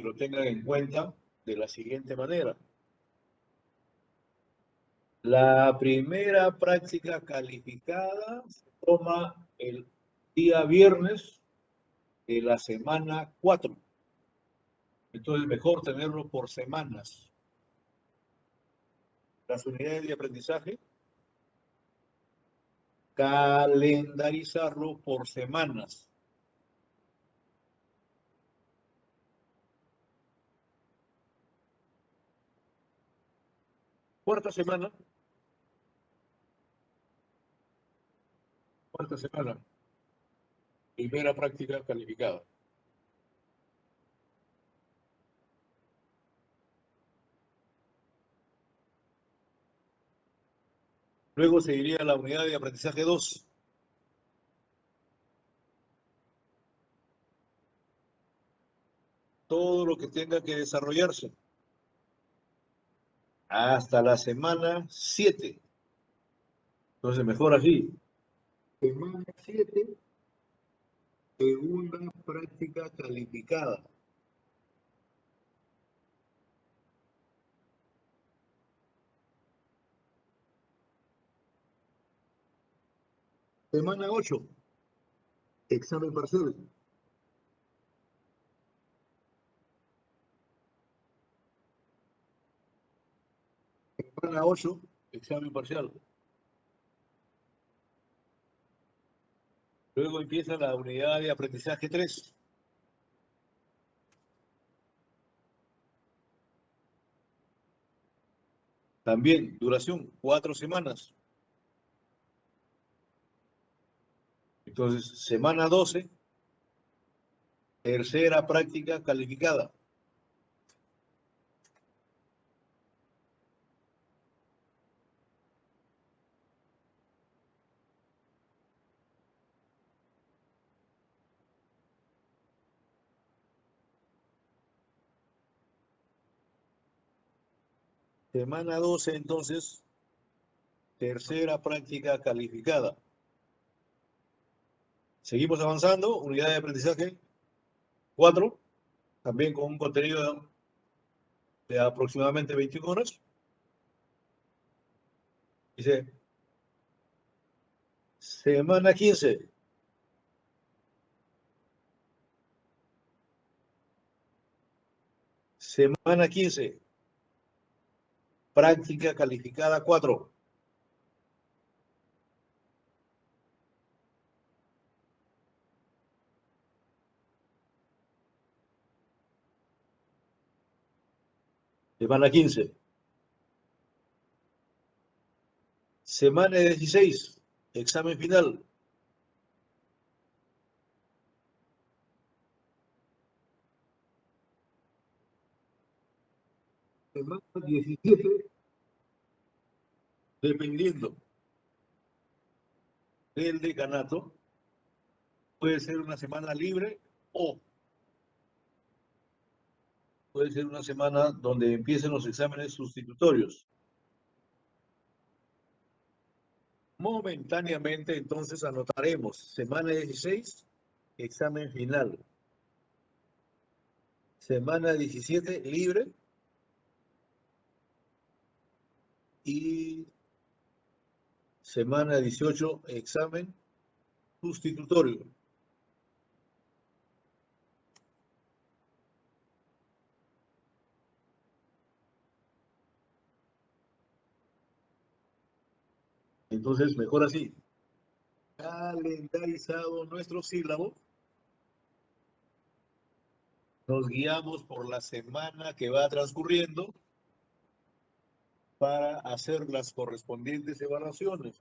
que lo tengan en cuenta de la siguiente manera. La primera práctica calificada se toma el día viernes de la semana 4. Entonces, mejor tenerlo por semanas. Las unidades de aprendizaje, calendarizarlo por semanas. Cuarta semana. Primera práctica calificada. Luego seguiría la unidad de aprendizaje 2. Todo lo que tenga que desarrollarse. Hasta la semana 7. Entonces, mejor así. Semana 7, segunda práctica calificada. Semana 8, examen parcial. Semana 8, examen parcial. Luego empieza la unidad de aprendizaje 3. También duración 4 semanas. Entonces, semana 12, tercera práctica calificada. Semana 12, entonces, tercera práctica calificada. Seguimos avanzando, unidad de aprendizaje 4, también con un contenido de aproximadamente 21 horas. Dice, semana 15. Semana 15. Práctica calificada 4. Semana 15. Semana 16. Examen final. Semana 17. Dependiendo del decanato, puede ser una semana libre o puede ser una semana donde empiecen los exámenes sustitutorios. Momentáneamente, entonces, anotaremos semana 16, examen final. Semana 17, libre. Y semana 18, examen sustitutorio. Entonces, mejor así. Calendarizado nuestro sílabo. Nos guiamos por la semana que va transcurriendo para hacer las correspondientes evaluaciones.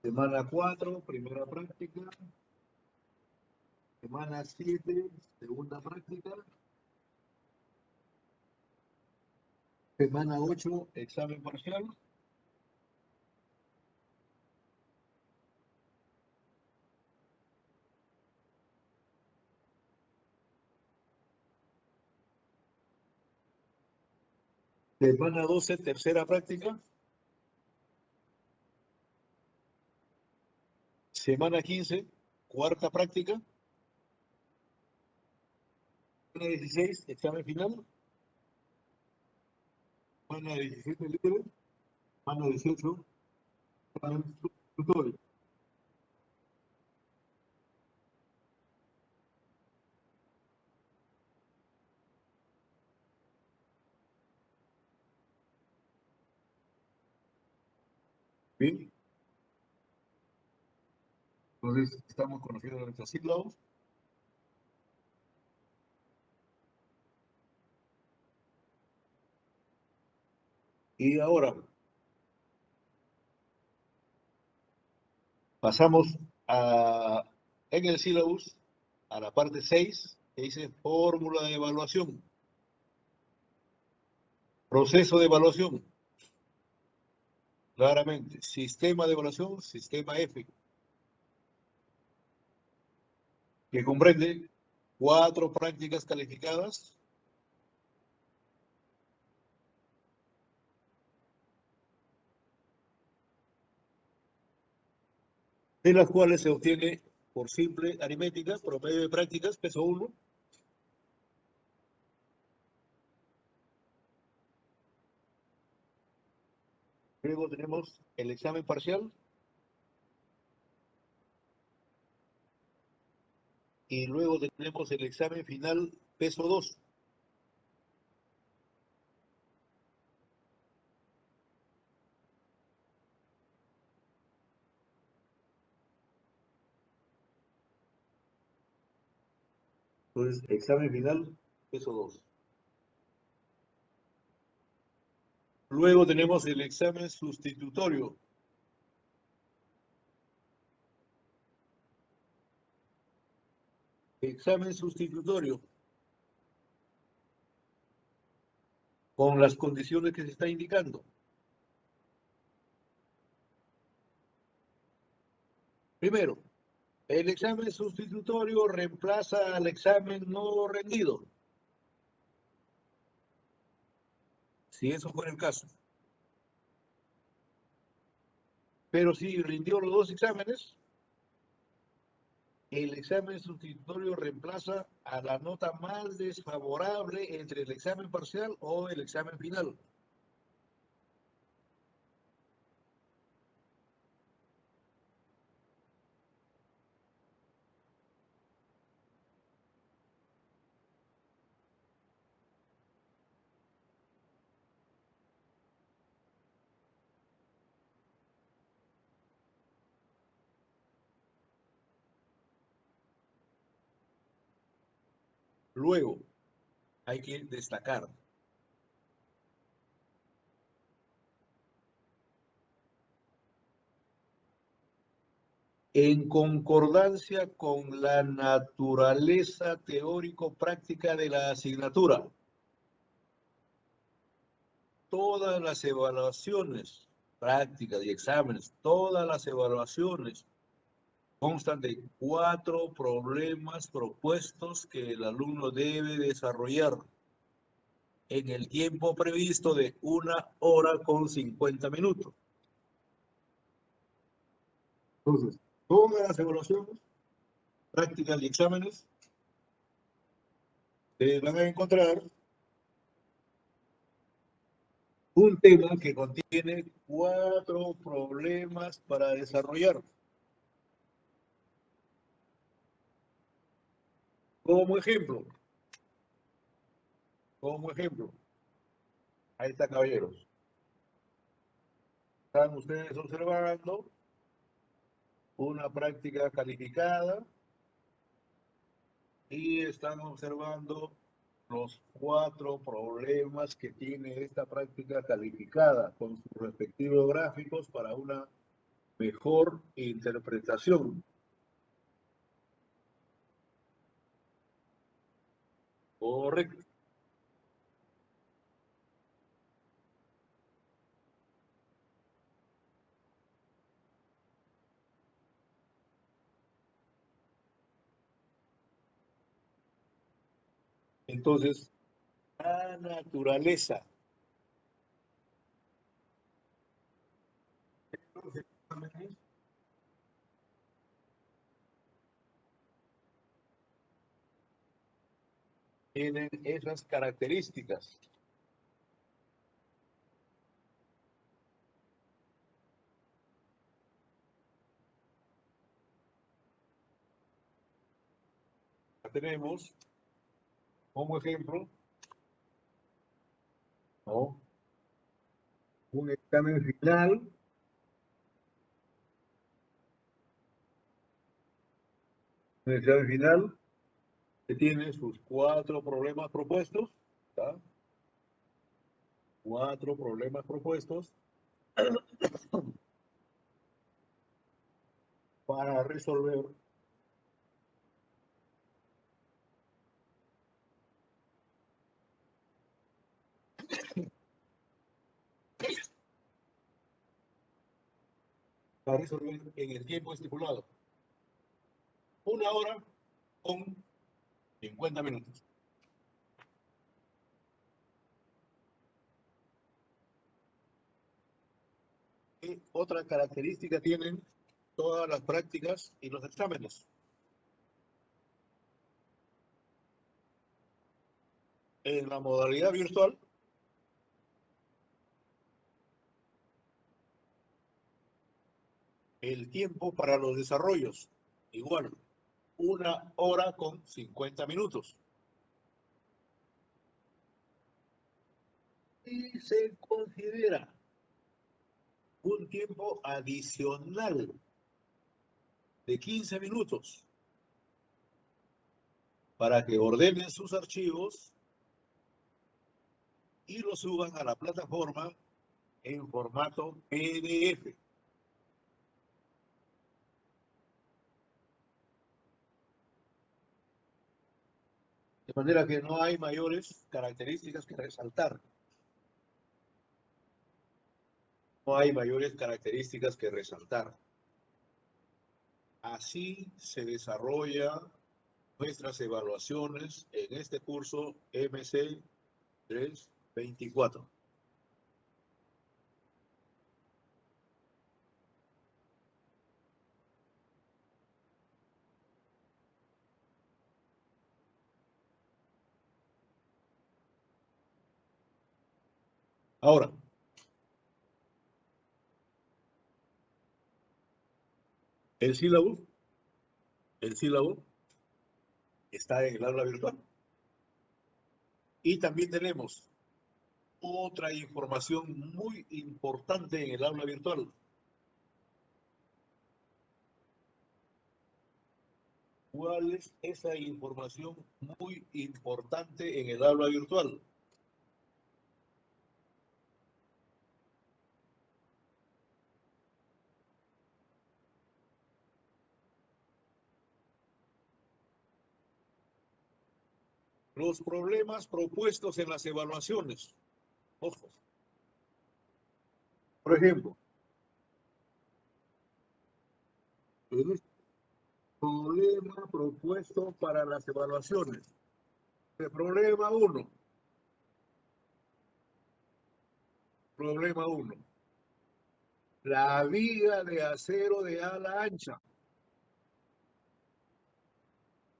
Semana 4, primera práctica. Semana 7, segunda práctica. Semana 8, examen parcial. Semana 12, tercera práctica. Semana 15, cuarta práctica. Página 16, examen final. Página 17, libre. Página 18, examen sustitutorio. Bien. Entonces, estamos conociendo nuestras sílabas. Y ahora pasamos en el sílabus a la parte 6, que dice fórmula de evaluación. Proceso de evaluación. Claramente, sistema de evaluación, sistema F, que comprende 4 prácticas calificadas, de las cuales se obtiene por simple aritmética, promedio de prácticas, peso 1. Luego tenemos el examen parcial y luego tenemos el examen final, peso 2. Entonces, examen final, peso 2. Luego tenemos el examen sustitutorio. Examen sustitutorio. Con las condiciones que se está indicando. Primero, el examen sustitutorio reemplaza al examen no rendido. Si eso fuera el caso. Pero si rindió los 2 exámenes, el examen sustitutorio reemplaza a la nota más desfavorable entre el examen parcial o el examen final. Luego, hay que destacar en concordancia con la naturaleza teórico-práctica de la asignatura. Todas las evaluaciones prácticas y exámenes, todas las evaluaciones constan de 4 problemas propuestos que el alumno debe desarrollar en el tiempo previsto de 1 hora con 50 minutos. Entonces, todas las evaluaciones prácticas y exámenes se van a encontrar un tema que contiene 4 problemas para desarrollar. Como ejemplo, ahí está, caballeros. Están ustedes observando una práctica calificada y están observando los 4 problemas que tiene esta práctica calificada con sus respectivos gráficos para una mejor interpretación. Correcto. Entonces, la naturaleza. tienen esas características. Ya tenemos como ejemplo, ¿no?, un examen final. Un examen final que tiene sus 4 problemas propuestos. ¿Tá? 4 problemas propuestos para resolver en el tiempo estipulado. 1 hora con 50 minutos. ¿Qué otra característica tienen todas las prácticas y los exámenes? En la modalidad virtual, el tiempo para los desarrollos, igual, 1 hora con 50 minutos. Y se considera un tiempo adicional de 15 minutos para que ordenen sus archivos y los suban a la plataforma en formato PDF. De manera que no hay mayores características que resaltar. No hay mayores características que resaltar. Así se desarrolla nuestras evaluaciones en este curso MC 324. Ahora, el sílabo está en el aula virtual. Y también tenemos otra información muy importante en el aula virtual. ¿Cuál es esa información muy importante en el aula virtual? Los problemas propuestos en las evaluaciones. Ojo. Por ejemplo, el problema propuesto para las evaluaciones. El problema 1. Problema 1. La viga de acero de ala ancha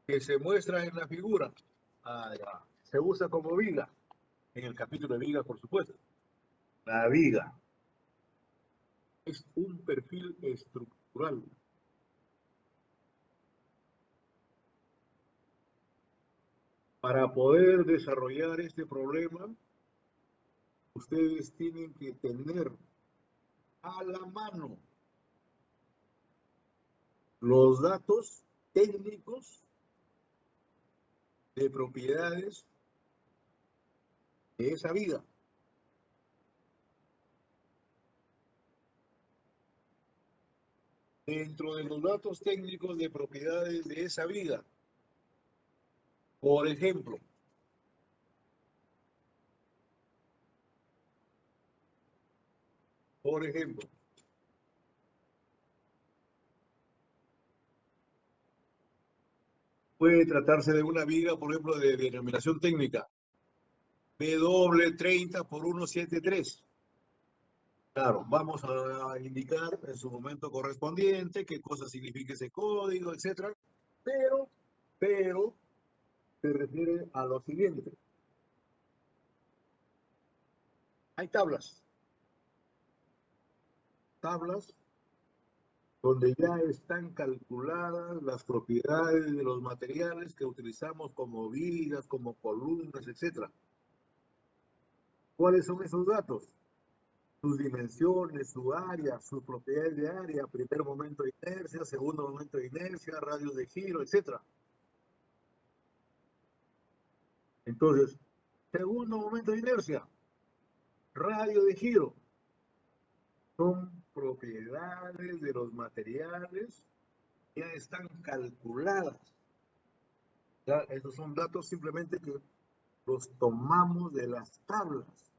que se muestra en la figura. Se usa como viga. En el capítulo de viga, por supuesto. La viga es un perfil estructural. Para poder desarrollar este problema, ustedes tienen que tener a la mano los datos técnicos de propiedades de esa viga. Dentro de los datos técnicos de propiedades de esa viga, por ejemplo, puede tratarse de una viga, por ejemplo, de denominación técnica W30 por 173. Claro, vamos a indicar en su momento correspondiente qué cosa significa ese código, etcétera. Pero se refiere a lo siguiente. Hay tablas donde ya están calculadas las propiedades de los materiales que utilizamos como vigas, como columnas, etc. ¿Cuáles son esos datos? Sus dimensiones, su área, sus propiedades de área, primer momento de inercia, segundo momento de inercia, radio de giro, etc. Entonces, segundo momento de inercia, radio de giro, son propiedades de los materiales que ya están calculadas. ¿Ya? Esos son datos simplemente que los tomamos de las tablas.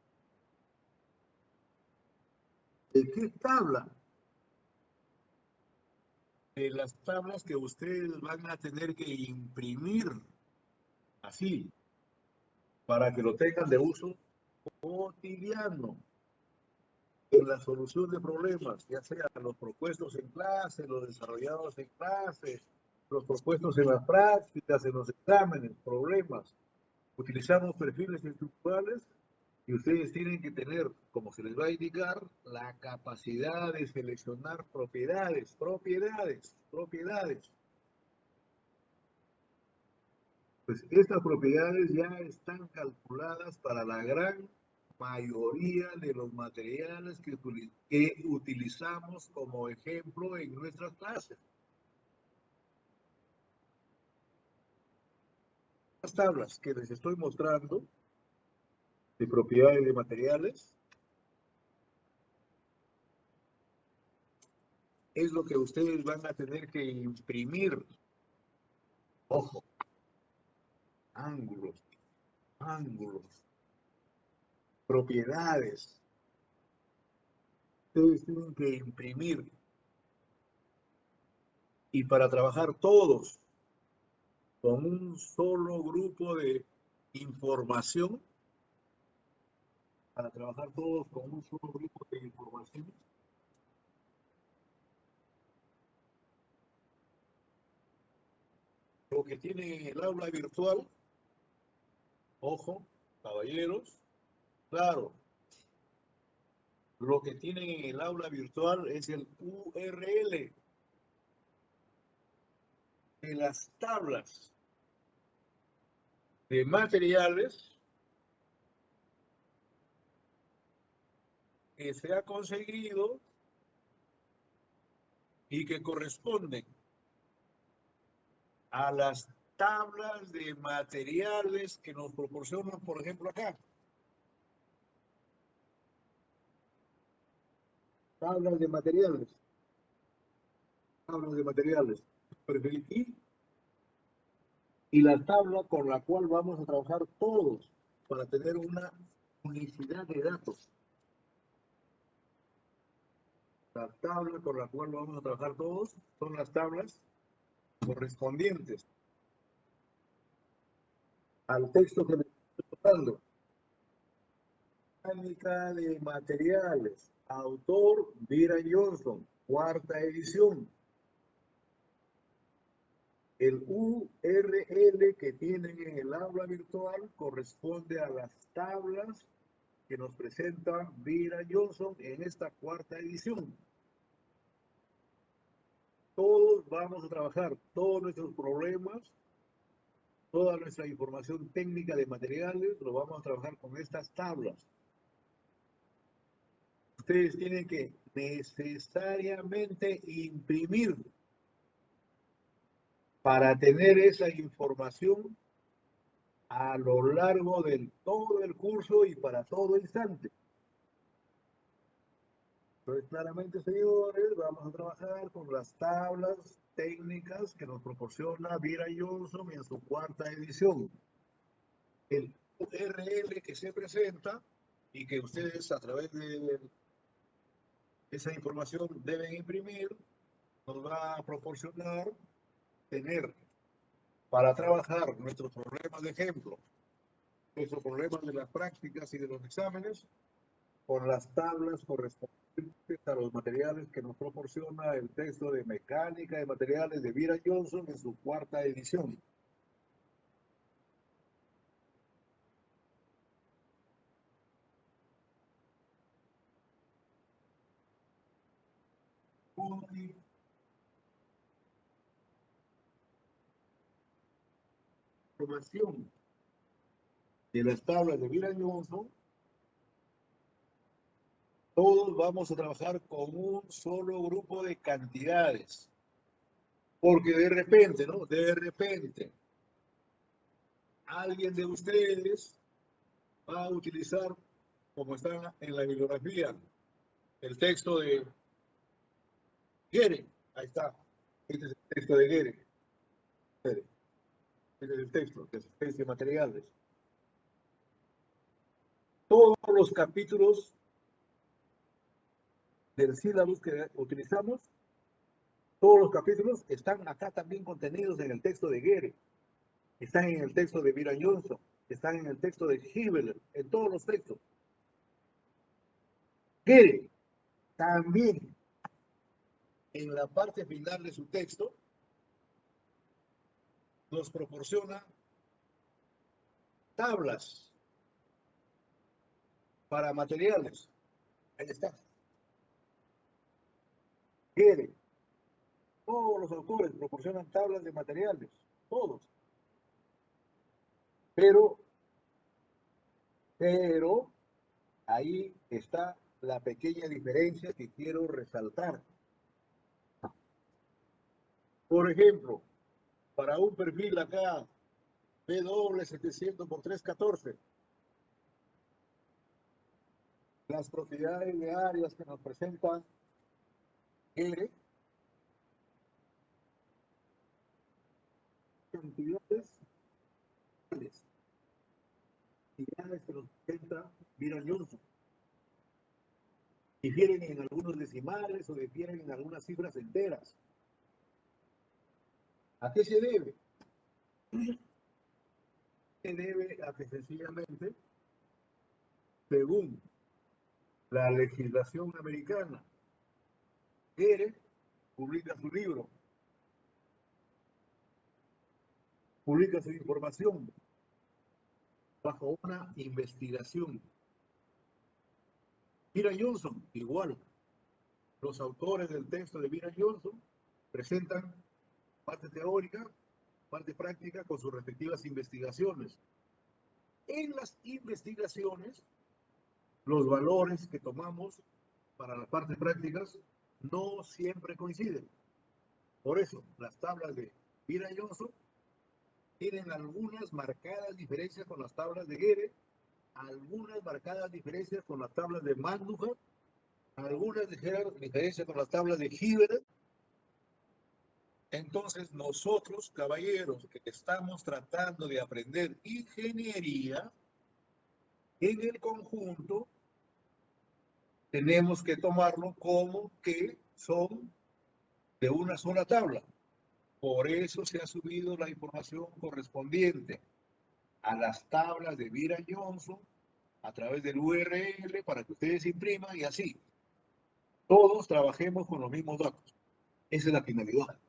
¿De qué tabla? De las tablas que ustedes van a tener que imprimir así, para que lo tengan de uso cotidiano en la solución de problemas, ya sean los propuestos en clase, los desarrollados en clase, los propuestos en las prácticas, en los exámenes, problemas. Utilizamos perfiles estructurales y ustedes tienen que tener, como se les va a indicar, la capacidad de seleccionar propiedades. Pues estas propiedades ya están calculadas para la gran mayoría de los materiales que utilizamos como ejemplo en nuestras clases. Las tablas que les estoy mostrando de propiedades de materiales es lo que ustedes van a tener que imprimir. Ojo, ángulos, propiedades. Ustedes tienen que imprimir. Y para trabajar todos con un solo grupo de información, lo que tiene el aula virtual, ojo, caballeros, claro, lo que tienen en el aula virtual es el URL de las tablas de materiales que se ha conseguido y que corresponden a las tablas de materiales que nos proporcionan, por ejemplo, acá. Tablas de materiales. Perfil y la tabla con la cual vamos a trabajar todos para tener una unicidad de datos. La tabla con la cual vamos a trabajar todos son las tablas correspondientes al texto que me estoy tocando. Mecánica de materiales. Autor, Vira Johnson. Cuarta edición. El URL que tienen en el aula virtual corresponde a las tablas que nos presenta Vira Johnson en esta cuarta edición. Todos vamos a trabajar todos nuestros problemas, toda nuestra información técnica de materiales, lo vamos a trabajar con estas tablas. Ustedes tienen que necesariamente imprimir para tener esa información a lo largo de todo el curso y para todo instante. Entonces, claramente, señores, vamos a trabajar con las tablas técnicas que nos proporciona Vira Johnson en su cuarta edición. El URL que se presenta y que ustedes a través de esa información deben imprimir, nos va a proporcionar tener para trabajar nuestros problemas de ejemplo, nuestros problemas de las prácticas y de los exámenes, con las tablas correspondientes a los materiales que nos proporciona el texto de Mecánica de Materiales de Vira Johnson en su cuarta edición. Información de las tablas de Vila-Johnson, todos vamos a trabajar con un solo grupo de cantidades. Porque de repente, ¿no? De repente, alguien de ustedes va a utilizar, como está en la bibliografía, el texto de Gere. Ahí está. Este es el texto de Gere. Este es el texto de asistencia de materiales. Todos los capítulos del sílabus que utilizamos, todos los capítulos están acá también contenidos en el texto de Gere, están en el texto de Vila-Johnson, están en el texto de Hibeler, en todos los textos. Gere también en la parte final de su texto nos proporciona tablas para materiales. Ahí está. Gere. Todos los autores proporcionan tablas de materiales, todos. Pero ahí está la pequeña diferencia que quiero resaltar. Por ejemplo, para un perfil acá, PW700 por 314, las propiedades de áreas que nos presentan R, cantidades que nos presenta Vila-Johnson. Difieren en algunos decimales o difieren en algunas cifras enteras. ¿A qué se debe? Se debe a que sencillamente, según la legislación americana, Gere publica su libro, publica su información bajo una investigación. Vila-Johnson, igual. Los autores del texto de Vila-Johnson presentan parte teórica, parte práctica con sus respectivas investigaciones. En las investigaciones, los valores que tomamos para las partes prácticas no siempre coinciden. Por eso, las tablas de Vila-Johnson tienen algunas marcadas diferencias con las tablas de Gere, algunas marcadas diferencias con las tablas de Mandujah, algunas ligeras diferencias con las tablas de Hiberer. Entonces, nosotros, caballeros, que estamos tratando de aprender ingeniería, en el conjunto, tenemos que tomarlo como que son de una sola tabla. Por eso se ha subido la información correspondiente a las tablas de Vila-Johnson a través del URL para que ustedes impriman y así. Todos trabajemos con los mismos datos. Esa es la finalidad.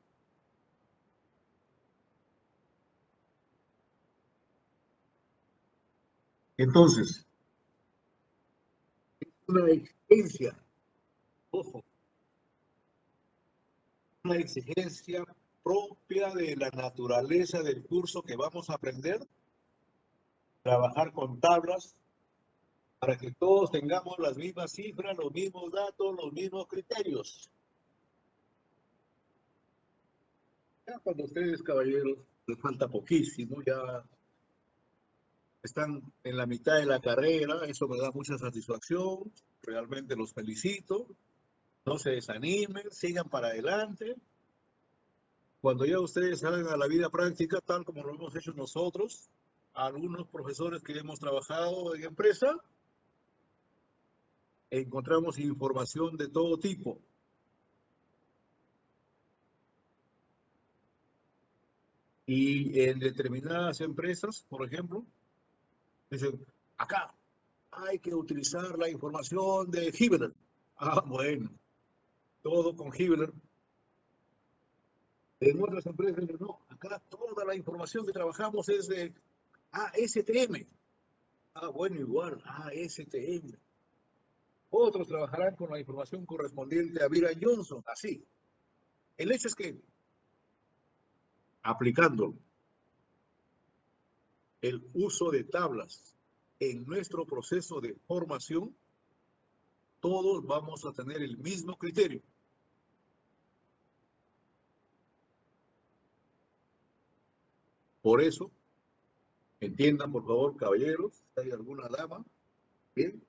Entonces, una exigencia, ojo, una exigencia propia de la naturaleza del curso que vamos a aprender, trabajar con tablas para que todos tengamos las mismas cifras, los mismos datos, los mismos criterios. Ya cuando ustedes, caballeros, les falta poquísimo, ya están en la mitad de la carrera, eso me da mucha satisfacción, realmente los felicito, no se desanimen, sigan para adelante. Cuando ya ustedes salgan a la vida práctica, tal como lo hemos hecho nosotros, algunos profesores que hemos trabajado en empresa, encontramos información de todo tipo. Y en determinadas empresas, por ejemplo, dicen, acá hay que utilizar la información de Hibeler. Ah, bueno, todo con Hibeler. En otras empresas, no, acá toda la información que trabajamos es de ASTM. Ah, bueno, igual, ASTM. Otros trabajarán con la información correspondiente a Byron Johnson, así. El hecho es que, aplicando el uso de tablas en nuestro proceso de formación, todos vamos a tener el mismo criterio. Por eso, entiendan, por favor, caballeros, si hay alguna dama, bien,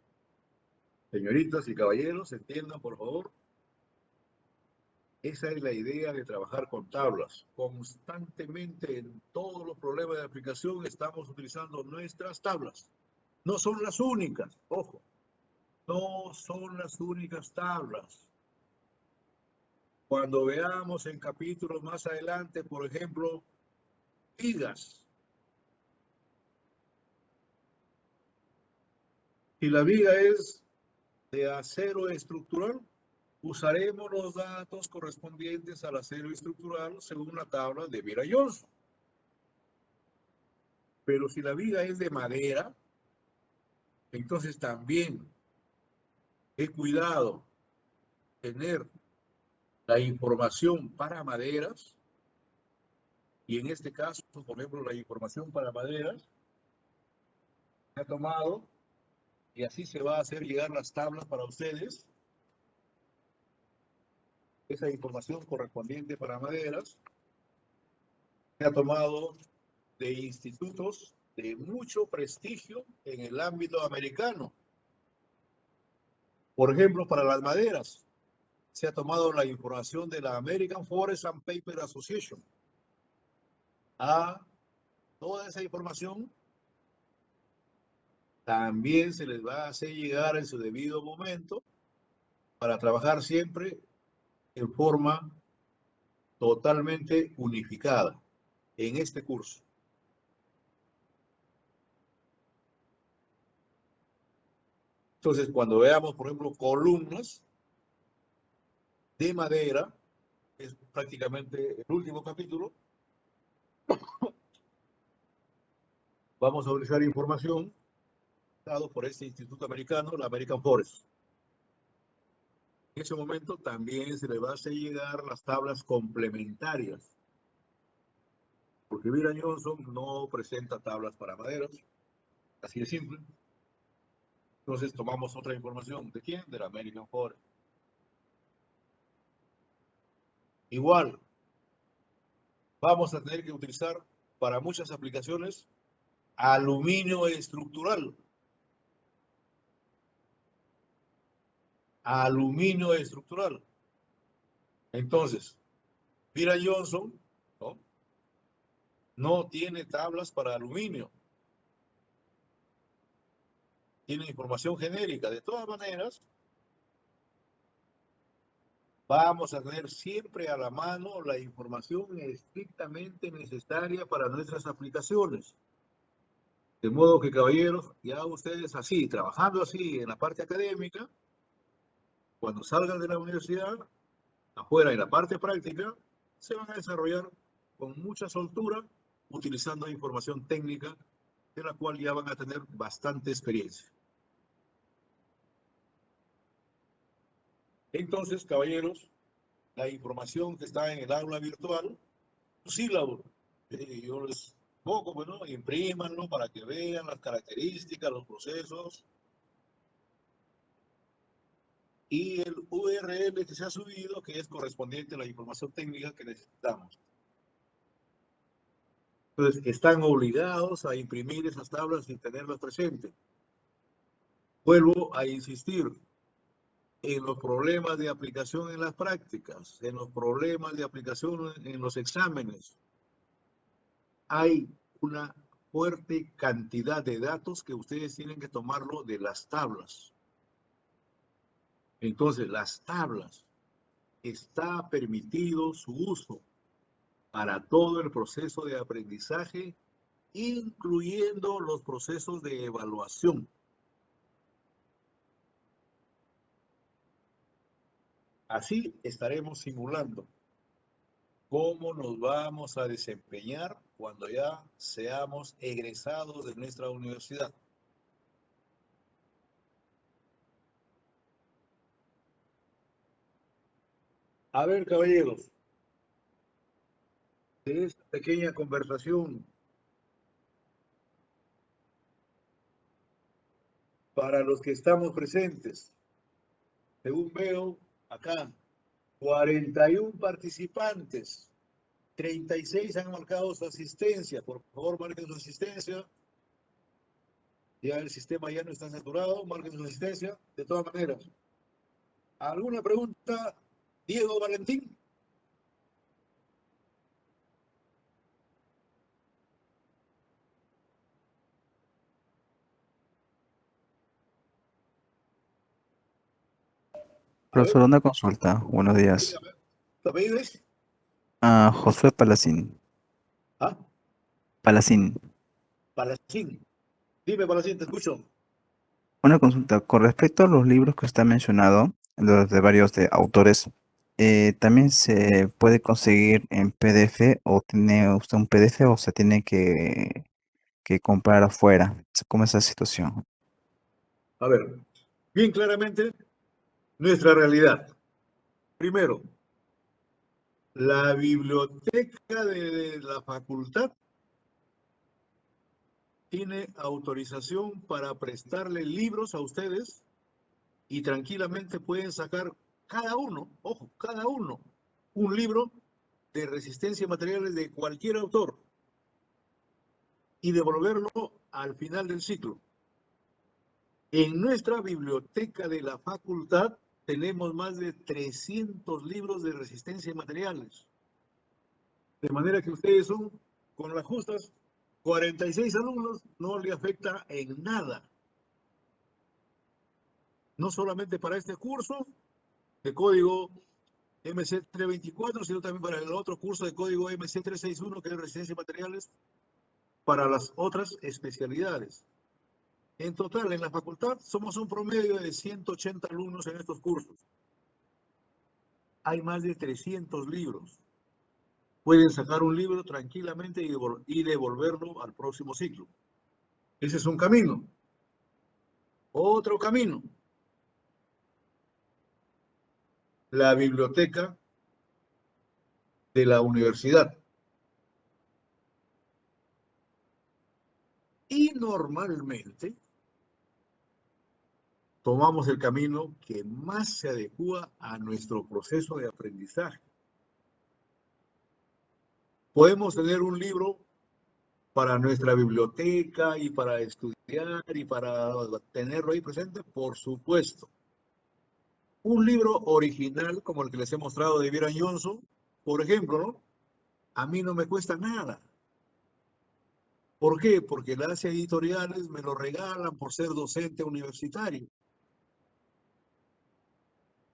señoritas y caballeros, entiendan, por favor, esa es la idea de trabajar con tablas. Constantemente en todos los problemas de aplicación estamos utilizando nuestras tablas. No son las únicas, ojo, no son las únicas tablas. Cuando veamos en capítulos más adelante, por ejemplo, vigas. Si la viga es de acero estructural, usaremos los datos correspondientes al acero estructural según la tabla de Byron-Johnson. Pero si la viga es de madera, entonces también he cuidado tener la información para maderas, y en este caso, por ejemplo, la información para maderas se ha tomado, y así se va a hacer llegar las tablas para ustedes, esa información correspondiente para maderas, se ha tomado de institutos de mucho prestigio en el ámbito americano. Por ejemplo, para las maderas, se ha tomado la información de la American Forest and Paper Association. A toda esa información también se les va a hacer llegar en su debido momento para trabajar siempre en forma totalmente unificada en este curso. Entonces, cuando veamos, por ejemplo, columnas de madera, es prácticamente el último capítulo, vamos a utilizar información dado por este instituto americano, la American Forest. En ese momento también se le va a hacer llegar las tablas complementarias, porque Byron-Johnson no presenta tablas para maderas, así de simple. Entonces tomamos otra información. ¿De quién? De la American Forest. Igual, vamos a tener que utilizar para muchas aplicaciones aluminio estructural. Aluminio estructural. Entonces, Byron-Johnson, ¿no?, no tiene tablas para aluminio. Tiene información genérica. De todas maneras, vamos a tener siempre a la mano la información estrictamente necesaria para nuestras aplicaciones. De modo que, caballeros, ya ustedes así, trabajando así en la parte académica, cuando salgan de la universidad, afuera en la parte práctica, se van a desarrollar con mucha soltura, utilizando información técnica, de la cual ya van a tener bastante experiencia. Entonces, caballeros, la información que está en el aula virtual, sílabo, yo les pongo, bueno, imprímanlo para que vean las características, los procesos, y el URL que se ha subido, que es correspondiente a la información técnica que necesitamos. Entonces, están obligados a imprimir esas tablas y tenerlas presentes. Vuelvo a insistir en los problemas de aplicación en las prácticas, en los problemas de aplicación en los exámenes. Hay una fuerte cantidad de datos que ustedes tienen que tomarlo de las tablas. Entonces, las tablas, está permitido su uso para todo el proceso de aprendizaje, incluyendo los procesos de evaluación. Así estaremos simulando cómo nos vamos a desempeñar cuando ya seamos egresados de nuestra universidad. A ver, caballeros, de esta pequeña conversación, para los que estamos presentes, según veo acá, 41 participantes, 36 han marcado su asistencia. Por favor, marquen su asistencia. Ya el sistema ya no está saturado, marquen su asistencia. De todas maneras, ¿alguna pregunta, Diego Valentín? A ver, Profesor, una consulta. Buenos días. dígame. ¿Tu apellido es? Josué Palacín. Ah, Palacín. Palacín. Dime, Palacín, te escucho. Una consulta. Con respecto a los libros que usted ha mencionado, los de varios de autores, ¿también se puede conseguir en PDF o tiene usted un PDF o se tiene que comprar afuera? ¿Cómo es esa situación? A ver, bien claramente, nuestra realidad. Primero, la biblioteca de la facultad tiene autorización para prestarle libros a ustedes y tranquilamente pueden sacar cada uno, ojo, cada uno, un libro de resistencia a materiales de cualquier autor y devolverlo al final del ciclo. En nuestra biblioteca de la facultad tenemos más de 300 libros de resistencia a materiales. De manera que ustedes son, con las justas, 46 alumnos, no le afecta en nada. No solamente para este curso de código MC324, sino también para el otro curso de código MC361, que es resistencia a materiales, para las otras especialidades. En total, en la facultad somos un promedio de 180 alumnos en estos cursos. Hay más de 300 libros. Pueden sacar un libro tranquilamente y devolverlo al próximo ciclo. Ese es un camino. Otro camino, la biblioteca de la universidad. Y normalmente tomamos el camino que más se adecua a nuestro proceso de aprendizaje. Podemos tener un libro para nuestra biblioteca y para estudiar y para tenerlo ahí presente, por supuesto. Un libro original como el que les he mostrado de Byron Johnson, por ejemplo, ¿no? A mí no me cuesta nada. ¿Por qué? Porque las editoriales me lo regalan por ser docente universitario.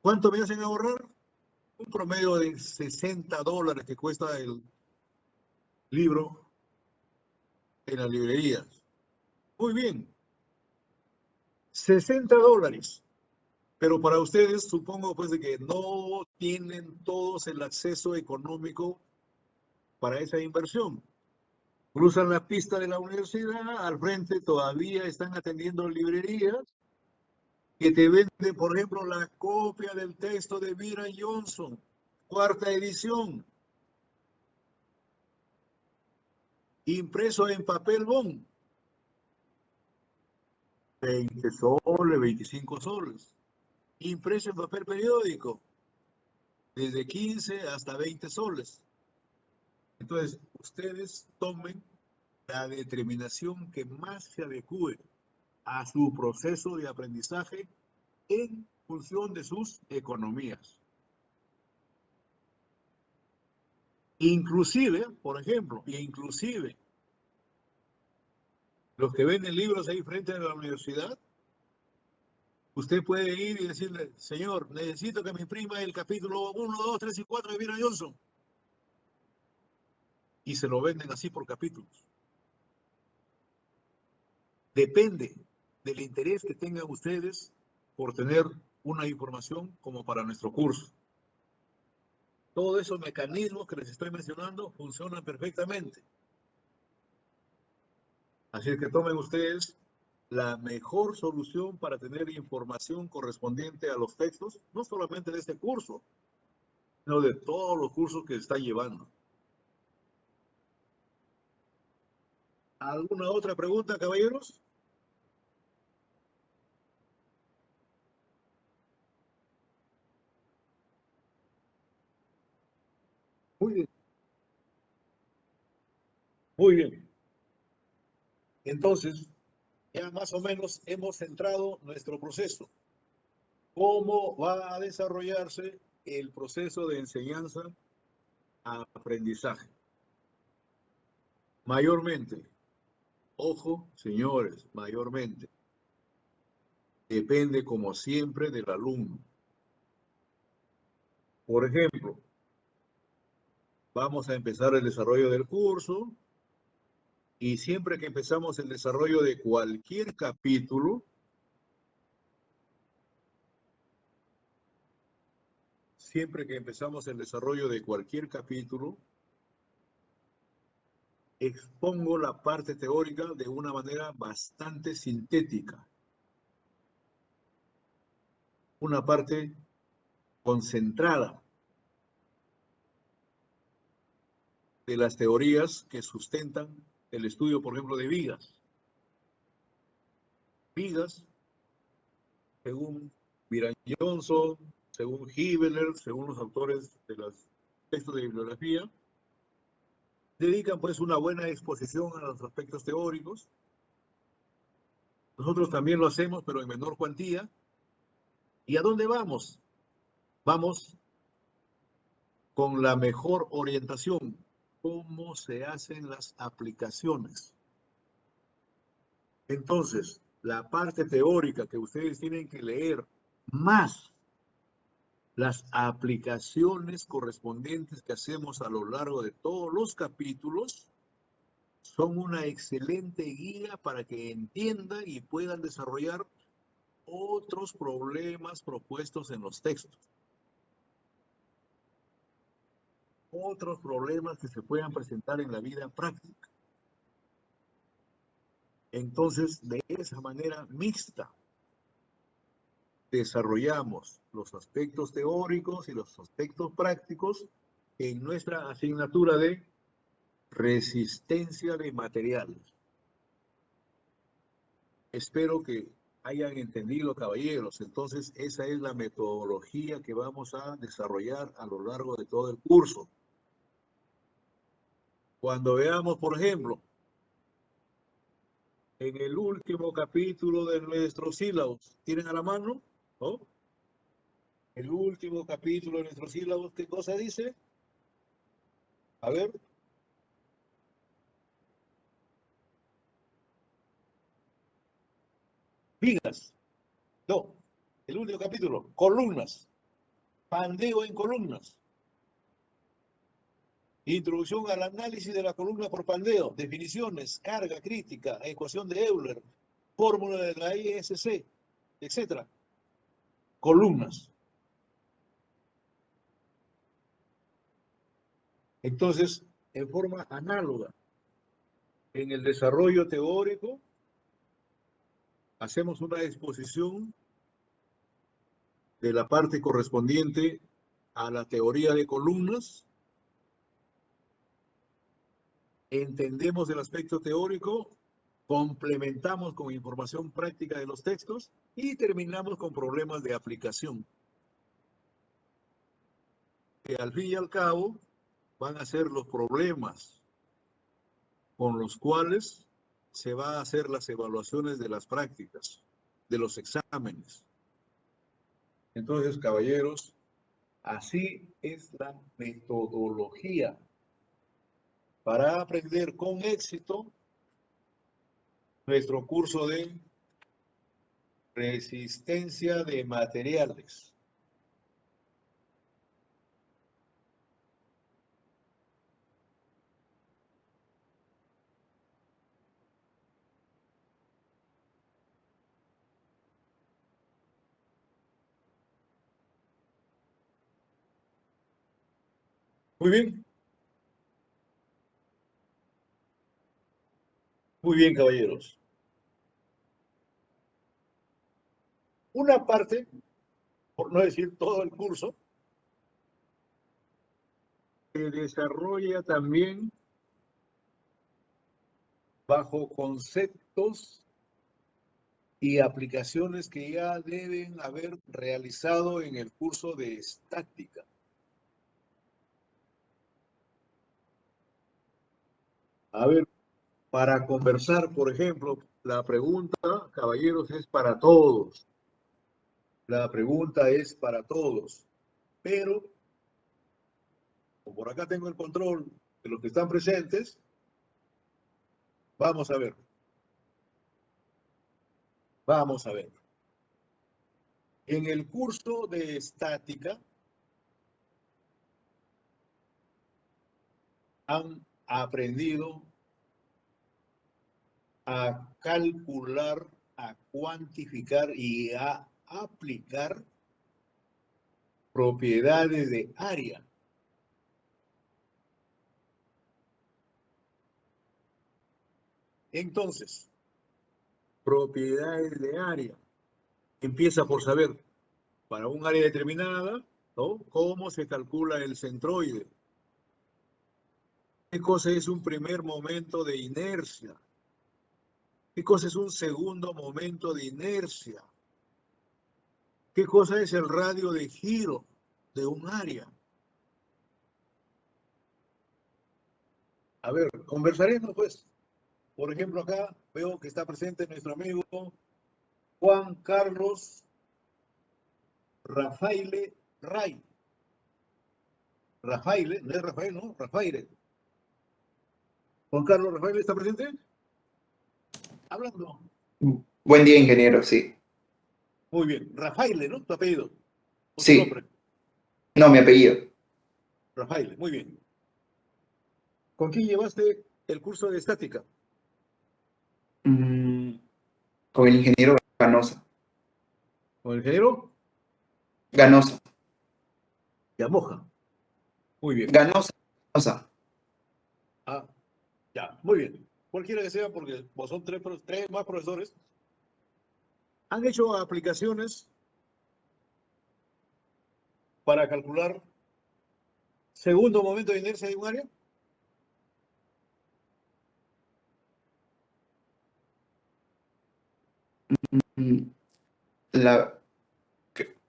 ¿Cuánto me hacen ahorrar? Un promedio de $60 que cuesta el libro en las librerías. Muy bien, $60. Pero para ustedes, supongo pues de que no tienen todos el acceso económico para esa inversión. Cruzan la pista de la universidad, al frente todavía están atendiendo librerías que te venden, por ejemplo, la copia del texto de Byron Johnson, cuarta edición, impreso en papel bond, 20 soles, 25 soles. Impreso en papel periódico, desde 15 hasta 20 soles. Entonces, ustedes tomen la determinación que más se adecue a su proceso de aprendizaje en función de sus economías. Inclusive, por ejemplo, inclusive los que venden libros ahí frente a la universidad, usted puede ir y decirle, señor, necesito que me imprima el capítulo 1, 2, 3 y 4 de Byron Johnson. Y se lo venden así por capítulos. Depende del interés que tengan ustedes por tener una información como para nuestro curso. Todos esos mecanismos que les estoy mencionando funcionan perfectamente. Así que tomen ustedes la mejor solución para tener información correspondiente a los textos, no solamente de este curso, sino de todos los cursos que están llevando. ¿Alguna otra pregunta, caballeros? Muy bien, muy bien. Entonces, ya más o menos hemos centrado nuestro proceso. ¿Cómo va a desarrollarse el proceso de enseñanza-aprendizaje? Mayormente, ojo, señores, mayormente, depende como siempre del alumno. Por ejemplo, vamos a empezar el desarrollo del curso y siempre que empezamos el desarrollo de cualquier capítulo, siempre que empezamos el desarrollo de cualquier capítulo, expongo la parte teórica de una manera bastante sintética. Una parte concentrada de las teorías que sustentan el estudio, por ejemplo, de vigas. Vigas, según Byron Johnson, según Hibeler, según los autores de los textos de bibliografía, dedican pues una buena exposición a los aspectos teóricos. Nosotros también lo hacemos, pero en menor cuantía. ¿Y a dónde vamos? Vamos con la mejor orientación. ¿Cómo se hacen las aplicaciones? Entonces, la parte teórica que ustedes tienen que leer, más las aplicaciones correspondientes que hacemos a lo largo de todos los capítulos, son una excelente guía para que entiendan y puedan desarrollar otros problemas propuestos en los textos. Otros problemas que se puedan presentar en la vida práctica. Entonces, de esa manera mixta, desarrollamos los aspectos teóricos y los aspectos prácticos en nuestra asignatura de resistencia de materiales. Espero que hayan entendido, caballeros. Entonces, esa es la metodología que vamos a desarrollar a lo largo de todo el curso. Cuando veamos, por ejemplo, en el último capítulo de nuestros sílabos, ¿tienen a la mano? ¿No? El último capítulo de nuestros sílabos, ¿qué cosa dice? A ver. Vigas. No. El último capítulo, columnas. Pandeo en columnas. Introducción al análisis de la columna por pandeo. Definiciones, carga crítica, ecuación de Euler, fórmula de la ISC, etc. Columnas. Entonces, en forma análoga, en el desarrollo teórico, hacemos una exposición de la parte correspondiente a la teoría de columnas, entendemos el aspecto teórico, complementamos con información práctica de los textos y terminamos con problemas de aplicación, que al fin y al cabo van a ser los problemas con los cuales se va a hacer las evaluaciones de las prácticas, de los exámenes. Entonces, caballeros, así es la metodología para aprender con éxito nuestro curso de resistencia de materiales. Muy bien, caballeros. Una parte, por no decir todo el curso, se desarrolla también bajo conceptos y aplicaciones que ya deben haber realizado en el curso de estática. A ver, para conversar, por ejemplo, la pregunta, caballeros, es para todos. La pregunta es para todos. Pero, como por acá tengo el control de los que están presentes, vamos a ver. Vamos a ver. En el curso de estática han aprendido a calcular, a cuantificar y a aplicar propiedades de área. Entonces, propiedades de área. Empieza por saber, para un área determinada, ¿no?, cómo se calcula el centroide. ¿Qué cosa es un primer momento de inercia? ¿Qué cosa es un segundo momento de inercia? ¿Qué cosa es el radio de giro de un área? A ver, conversaremos pues. Por ejemplo, acá veo que está presente nuestro amigo Juan Carlos Rafaile Ray. Rafaile, no es Rafael, ¿no? Rafaile. Juan Carlos Rafaile, ¿está presente? Hablando. Buen día, ingeniero, sí. Muy bien. Rafaile, ¿no? Tu apellido. O tu Sí, nombre. no, mi apellido. Rafaile, muy bien. ¿Con quién llevaste el curso de estática? Mm, con el ingeniero Ganosa. ¿Con el ingeniero? Ganosa. Yamoja. Muy bien. Ganosa. Ganosa. Ah, ya, muy bien. Cualquiera que sea, porque vos son tres más profesores. ¿Han hecho aplicaciones para calcular segundo momento de inercia de un área? Mm, La,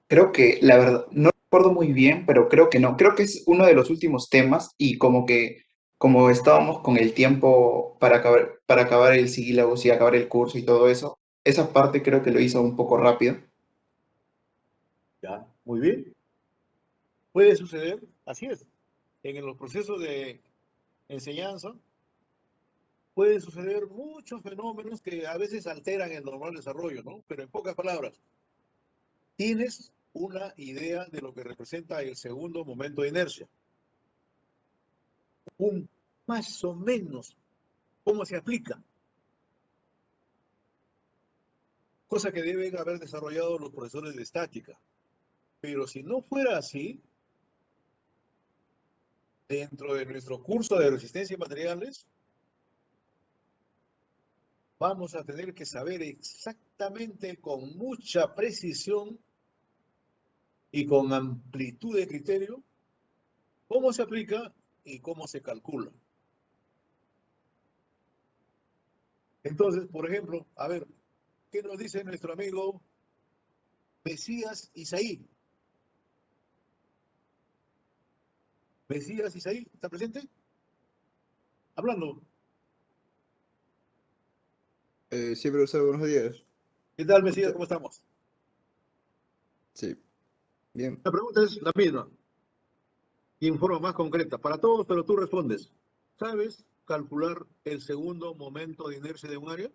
creo que, la verdad, no recuerdo muy bien, pero creo que no. Creo que es uno de los últimos temas y como estábamos con el tiempo para acabar el sílabus y acabar el curso y todo eso, esa parte creo que lo hizo un poco rápido. Ya, muy bien. Puede suceder, así es. En los procesos de enseñanza pueden suceder muchos fenómenos que a veces alteran el normal desarrollo, ¿no? Pero en pocas palabras, tienes una idea de lo que representa el segundo momento de inercia. Un más o menos cómo se aplica, cosa que deben haber desarrollado los profesores de estática. Pero si no fuera así, dentro de nuestro curso de resistencia y materiales, vamos a tener que saber exactamente con mucha precisión y con amplitud de criterio cómo se aplica y cómo se calcula. Entonces, por ejemplo, a ver, ¿qué nos dice nuestro amigo Mesías Isaí? Mesías Isaí, ¿está presente? Hablando. Sí, profesor, buenos días. ¿Qué tal, Mesías? ¿Escucha? ¿Cómo estamos? Sí, bien. La pregunta es la misma y en forma más concreta. Para todos, pero tú respondes. ¿Sabes calcular el segundo momento de inercia de un área?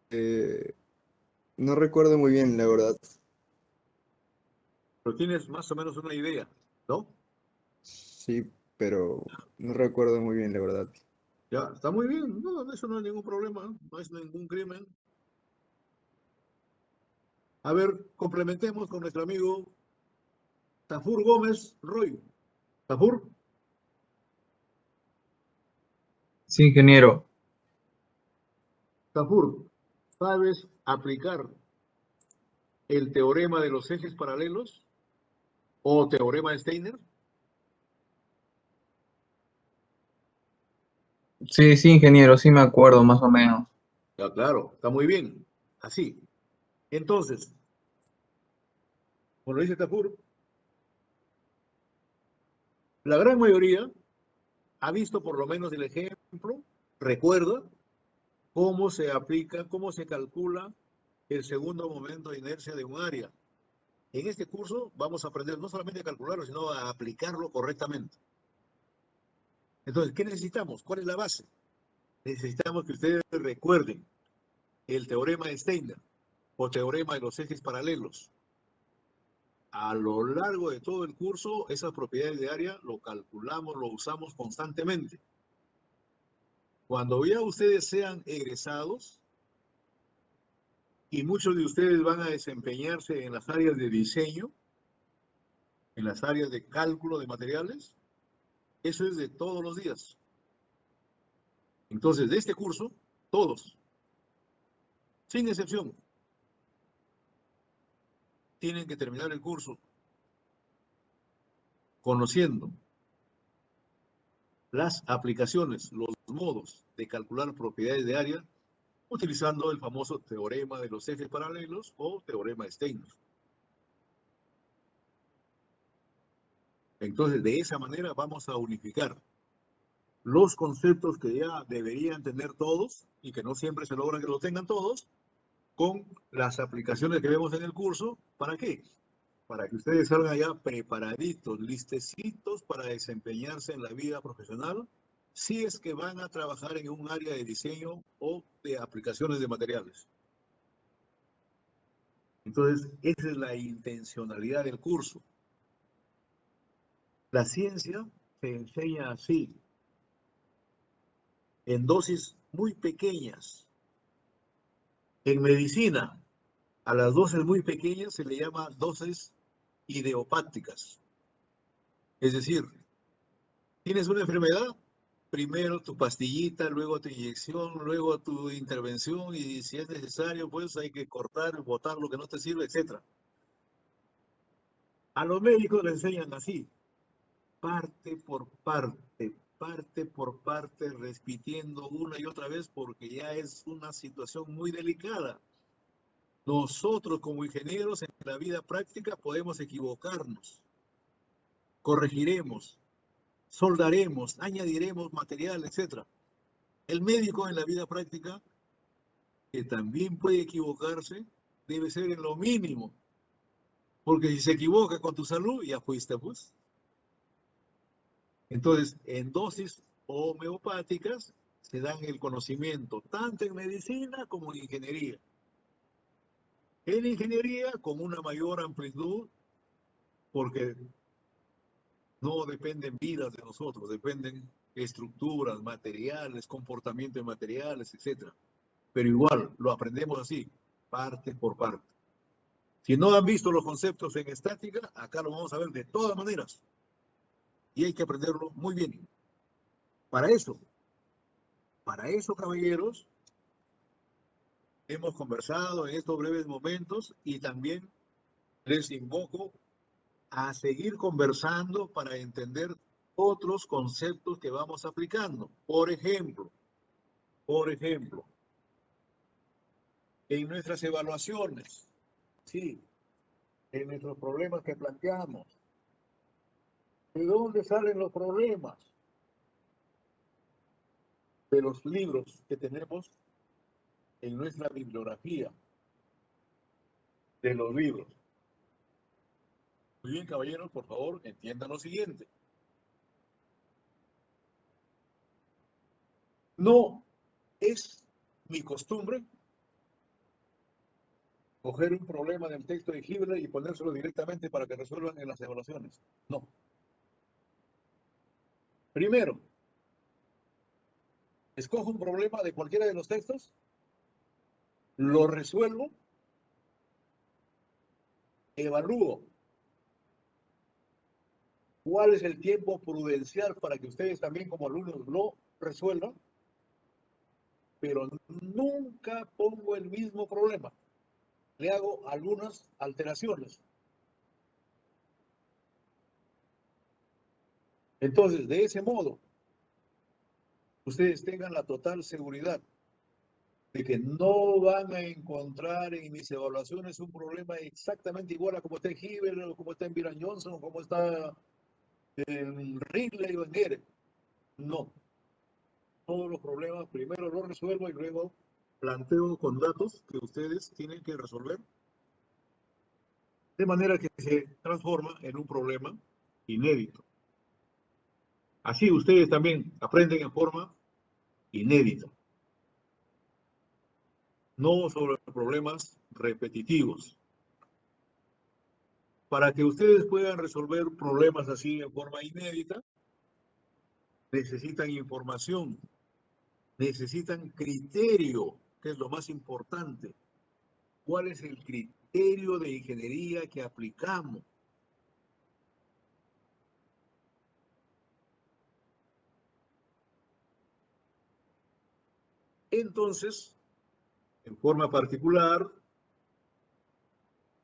Eh, no recuerdo muy bien, la verdad. Pero tienes más o menos una idea, ¿no? Sí, pero no recuerdo muy bien, la verdad. Ya, está muy bien. No, eso no es ningún problema, no es ningún crimen. A ver, complementemos con nuestro amigo Tafur Gómez Roy. Tafur, Sí, ingeniero. Tafur. ¿Sabes aplicar el teorema de los ejes paralelos o teorema de Steiner? Sí, sí, ingeniero, sí me acuerdo más o menos. Ya, claro, está muy bien. Así. Entonces, como lo dice Tafur, la gran mayoría ha visto por lo menos el ejemplo, recuerda cómo se aplica, cómo se calcula el segundo momento de inercia de un área. En este curso vamos a aprender no solamente a calcularlo, sino a aplicarlo correctamente. Entonces, ¿qué necesitamos? ¿Cuál es la base? Necesitamos que ustedes recuerden el teorema de Steiner o teorema de los ejes paralelos. A lo largo de todo el curso, esas propiedades de área lo calculamos, lo usamos constantemente. Cuando ya ustedes sean egresados, y muchos de ustedes van a desempeñarse en las áreas de diseño, en las áreas de cálculo de materiales, eso es de todos los días. Entonces, de este curso, todos, sin excepción, tienen que terminar el curso conociendo las aplicaciones, los modos de calcular propiedades de área, utilizando el famoso teorema de los ejes paralelos o teorema de Steiner. Entonces, de esa manera vamos a unificar los conceptos que ya deberían tener todos y que no siempre se logra que lo tengan todos, con las aplicaciones que vemos en el curso. ¿Para qué? Para que ustedes salgan ya preparaditos, listecitos para desempeñarse en la vida profesional, si es que van a trabajar en un área de diseño o de aplicaciones de materiales. Entonces, esa es la intencionalidad del curso. La ciencia se enseña así, en dosis muy pequeñas. En medicina, a las dosis muy pequeñas se le llama dosis idiopáticas. Es decir, tienes una enfermedad, primero tu pastillita, luego tu inyección, luego tu intervención y si es necesario, pues hay que cortar, botar lo que no te sirve, etc. A los médicos le enseñan así, parte por parte, repitiendo una y otra vez porque ya es una situación muy delicada. Nosotros como ingenieros en la vida práctica podemos equivocarnos, corregiremos, soldaremos, añadiremos material, etc. El médico en la vida práctica, que también puede equivocarse, debe ser en lo mínimo, porque si se equivoca con tu salud, ya fuiste, pues. Entonces, en dosis homeopáticas se dan el conocimiento, tanto en medicina como en ingeniería. En ingeniería, con una mayor amplitud, porque no dependen vidas de nosotros, dependen estructuras, materiales, comportamiento de materiales, etc. Pero igual, lo aprendemos así, parte por parte. Si no han visto los conceptos en estática, acá lo vamos a ver de todas maneras. Y hay que aprenderlo muy bien. Para eso, caballeros, hemos conversado en estos breves momentos y también les invoco a seguir conversando para entender otros conceptos que vamos aplicando. Por ejemplo, en nuestras evaluaciones, sí, en nuestros problemas que planteamos. ¿De dónde salen los problemas? De los libros que tenemos en nuestra bibliografía, de los libros. Muy bien, caballeros, por favor, entiendan lo siguiente. No es mi costumbre coger un problema del texto de Hibler y ponérselo directamente para que resuelvan en las evaluaciones. No. Primero, escojo un problema de cualquiera de los textos, lo resuelvo, evalúo cuál es el tiempo prudencial para que ustedes también como alumnos lo resuelvan. pero nunca pongo el mismo problema. Le hago algunas alteraciones. Entonces, de ese modo, ustedes tengan la total seguridad de que no van a encontrar en mis evaluaciones un problema exactamente igual a como está en Hibbert, o como está en Byron Johnson, o como está en Ridley o en Gere. No. Todos los problemas primero los resuelvo y luego planteo con datos que ustedes tienen que resolver, de manera que se transforma en un problema inédito. Así ustedes también aprenden en forma inédita, no sobre problemas repetitivos. Para que ustedes puedan resolver problemas así en forma inédita, necesitan información, necesitan criterio, que es lo más importante. ¿Cuál es el criterio de ingeniería que aplicamos? Entonces, en forma particular,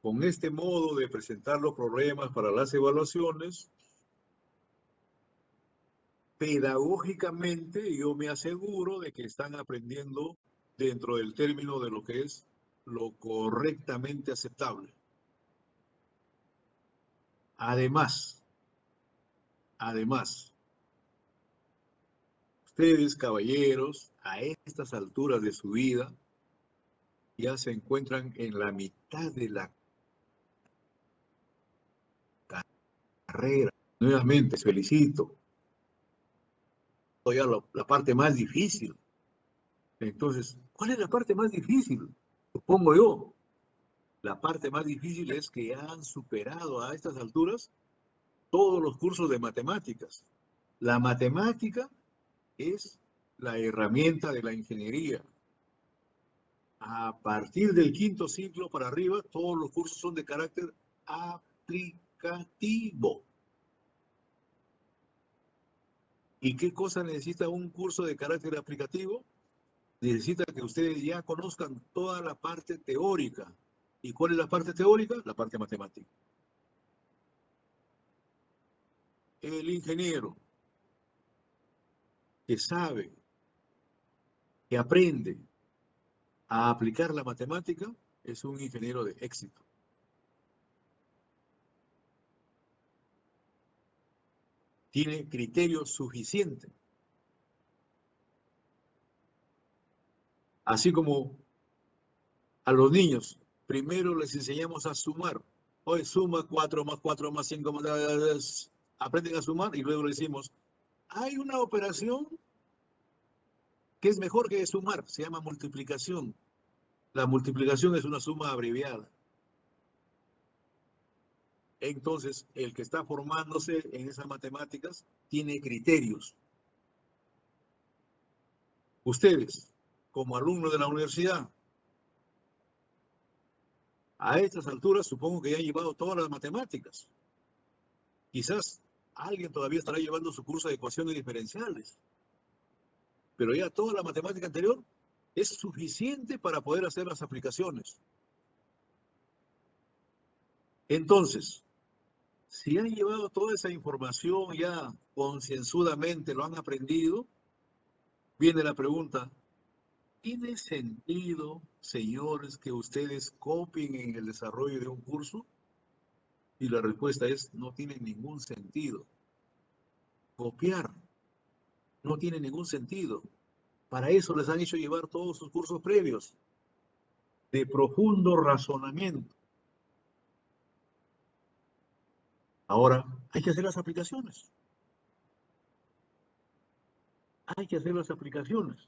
con este modo de presentar los problemas para las evaluaciones, pedagógicamente yo me aseguro de que están aprendiendo dentro del término de lo que es lo correctamente aceptable. Además, ustedes, caballeros, a estas alturas de su vida, ya se encuentran en la mitad de la carrera. Nuevamente, felicito. Ya la parte más difícil. Entonces, ¿cuál es la parte más difícil? Supongo yo. La parte más difícil es que ya han superado a estas alturas todos los cursos de matemáticas. La matemática es la herramienta de la ingeniería. A partir del quinto ciclo para arriba, todos los cursos son de carácter aplicativo. ¿Y qué cosa necesita un curso de carácter aplicativo? Necesita que ustedes ya conozcan toda la parte teórica. ¿Y cuál es la parte teórica? La parte matemática. El ingeniero que sabe, que aprende a aplicar la matemática, es un ingeniero de éxito. Tiene criterio suficiente. Así como a los niños, primero les enseñamos a sumar. Hoy suma 4 más 4 más 5 más... Aprenden a sumar y luego le decimos, hay una operación que es mejor que sumar, se llama multiplicación. La multiplicación es una suma abreviada. Entonces, el que está formándose en esas matemáticas tiene criterios. Ustedes, como alumnos de la universidad, a estas alturas supongo que ya han llevado todas las matemáticas. Quizás alguien todavía estará llevando su curso de ecuaciones diferenciales, pero ya toda la matemática anterior es suficiente para poder hacer las aplicaciones. Entonces, si han llevado toda esa información ya concienzudamente, lo han aprendido, viene la pregunta, ¿tiene sentido, señores, que ustedes copien en el desarrollo de un curso? Y la respuesta es, no tiene ningún sentido. Copiar no tiene ningún sentido. Para eso les han hecho llevar todos sus cursos previos de profundo razonamiento. Ahora, hay que hacer las aplicaciones. Hay que hacer las aplicaciones.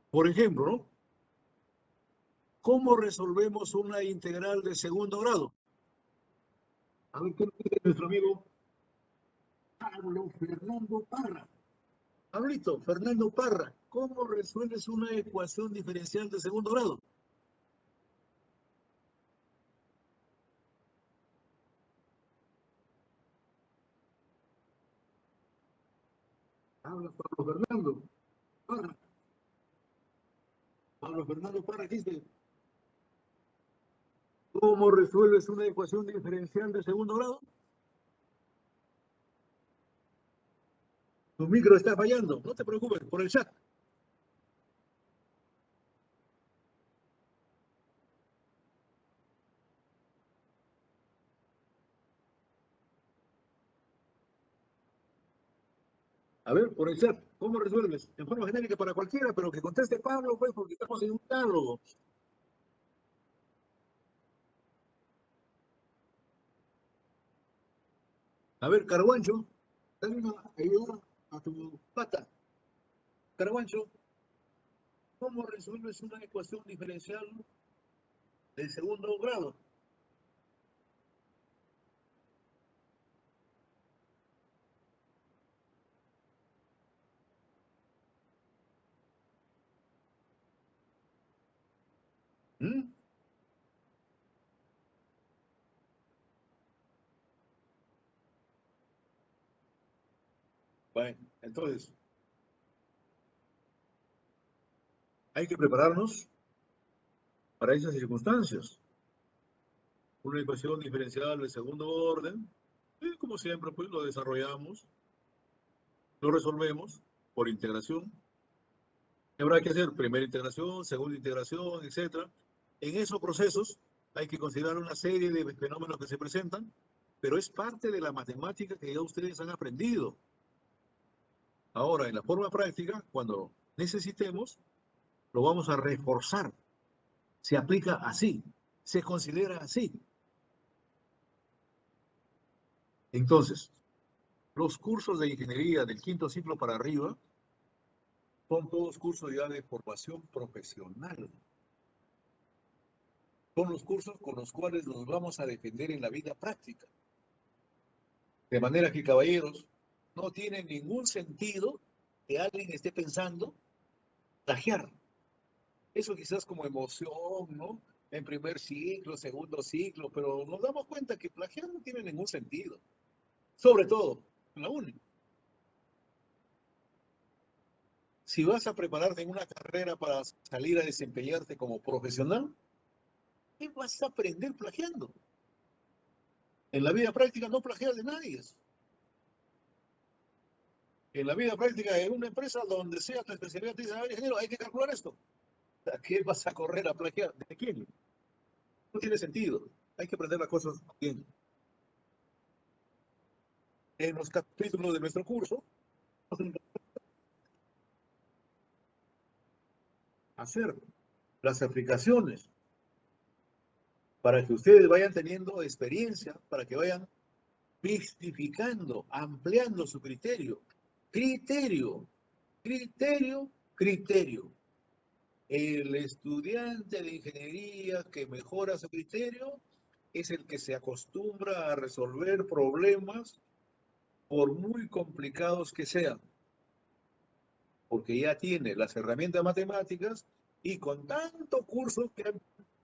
Por ejemplo, ¿no? ¿Cómo resolvemos una integral de segundo grado? A ver, ¿qué dice nuestro amigo Pablo Fernando Parra? Pablito, Fernando Parra, ¿cómo resuelves una ecuación diferencial de segundo grado? Habla Pablo Fernando. Para. Pablo Fernando Parra, dice, ¿cómo resuelves una ecuación diferencial de segundo grado? Tu micro está fallando, no te preocupes, por el chat. A ver, por el chat, ¿cómo resuelves? En forma genérica para cualquiera, pero que conteste Pablo, pues, porque estamos en un diálogo. A ver, Caraguancho, dale una ayuda a tu pata. Caraguancho, ¿cómo resuelves una ecuación diferencial de segundo grado? ¿Mm? Bueno, entonces, hay que prepararnos para esas circunstancias. Una ecuación diferencial de segundo orden, y como siempre, pues lo desarrollamos, lo resolvemos por integración. ¿Qué habrá que hacer? Primera integración, segunda integración, etcétera. En esos procesos hay que considerar una serie de fenómenos que se presentan, pero es parte de la matemática que ya ustedes han aprendido. Ahora, en la forma práctica, cuando necesitemos, lo vamos a reforzar. Se aplica así, se considera así. Entonces, los cursos de ingeniería del quinto ciclo para arriba son todos cursos ya de formación profesional. Son los cursos con los cuales nos vamos a defender en la vida práctica. De manera que, caballeros, no tiene ningún sentido que alguien esté pensando plagiar. Eso quizás como emoción, ¿no? En primer ciclo, segundo ciclo, pero nos damos cuenta que plagiar no tiene ningún sentido. Sobre todo, en la uni. Si vas a prepararte en una carrera para salir a desempeñarte como profesional, ¿qué vas a aprender plagiando? En la vida práctica no plagias de nadie. En la vida práctica, en una empresa donde sea tu especialidad, te dicen, a ver, ingeniero, hay que calcular esto. ¿A qué vas a correr a plagiar? ¿De quién? No tiene sentido. Hay que aprender las cosas bien. En los capítulos de nuestro curso, hacer las aplicaciones para que ustedes vayan teniendo experiencia, para que vayan mistificando, ampliando su criterio. Criterio, criterio, criterio. El estudiante de ingeniería que mejora su criterio es el que se acostumbra a resolver problemas por muy complicados que sean, porque ya tiene las herramientas matemáticas y con tanto curso que han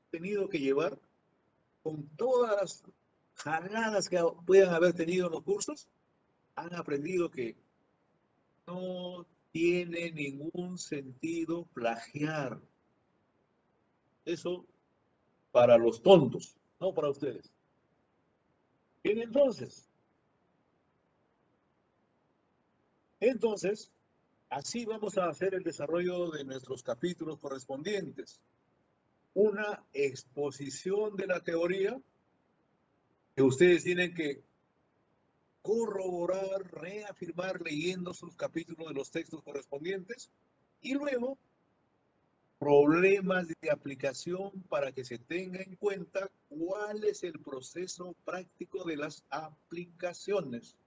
tenido que llevar, con todas las jaladas que puedan haber tenido en los cursos, han aprendido que no tiene ningún sentido plagiar. Eso para los tontos, no para ustedes. Bien, entonces, así vamos a hacer el desarrollo de nuestros capítulos correspondientes. Una exposición de la teoría que ustedes tienen que corroborar, reafirmar leyendo sus capítulos de los textos correspondientes y luego problemas de aplicación para que se tenga en cuenta cuál es el proceso práctico de las aplicaciones.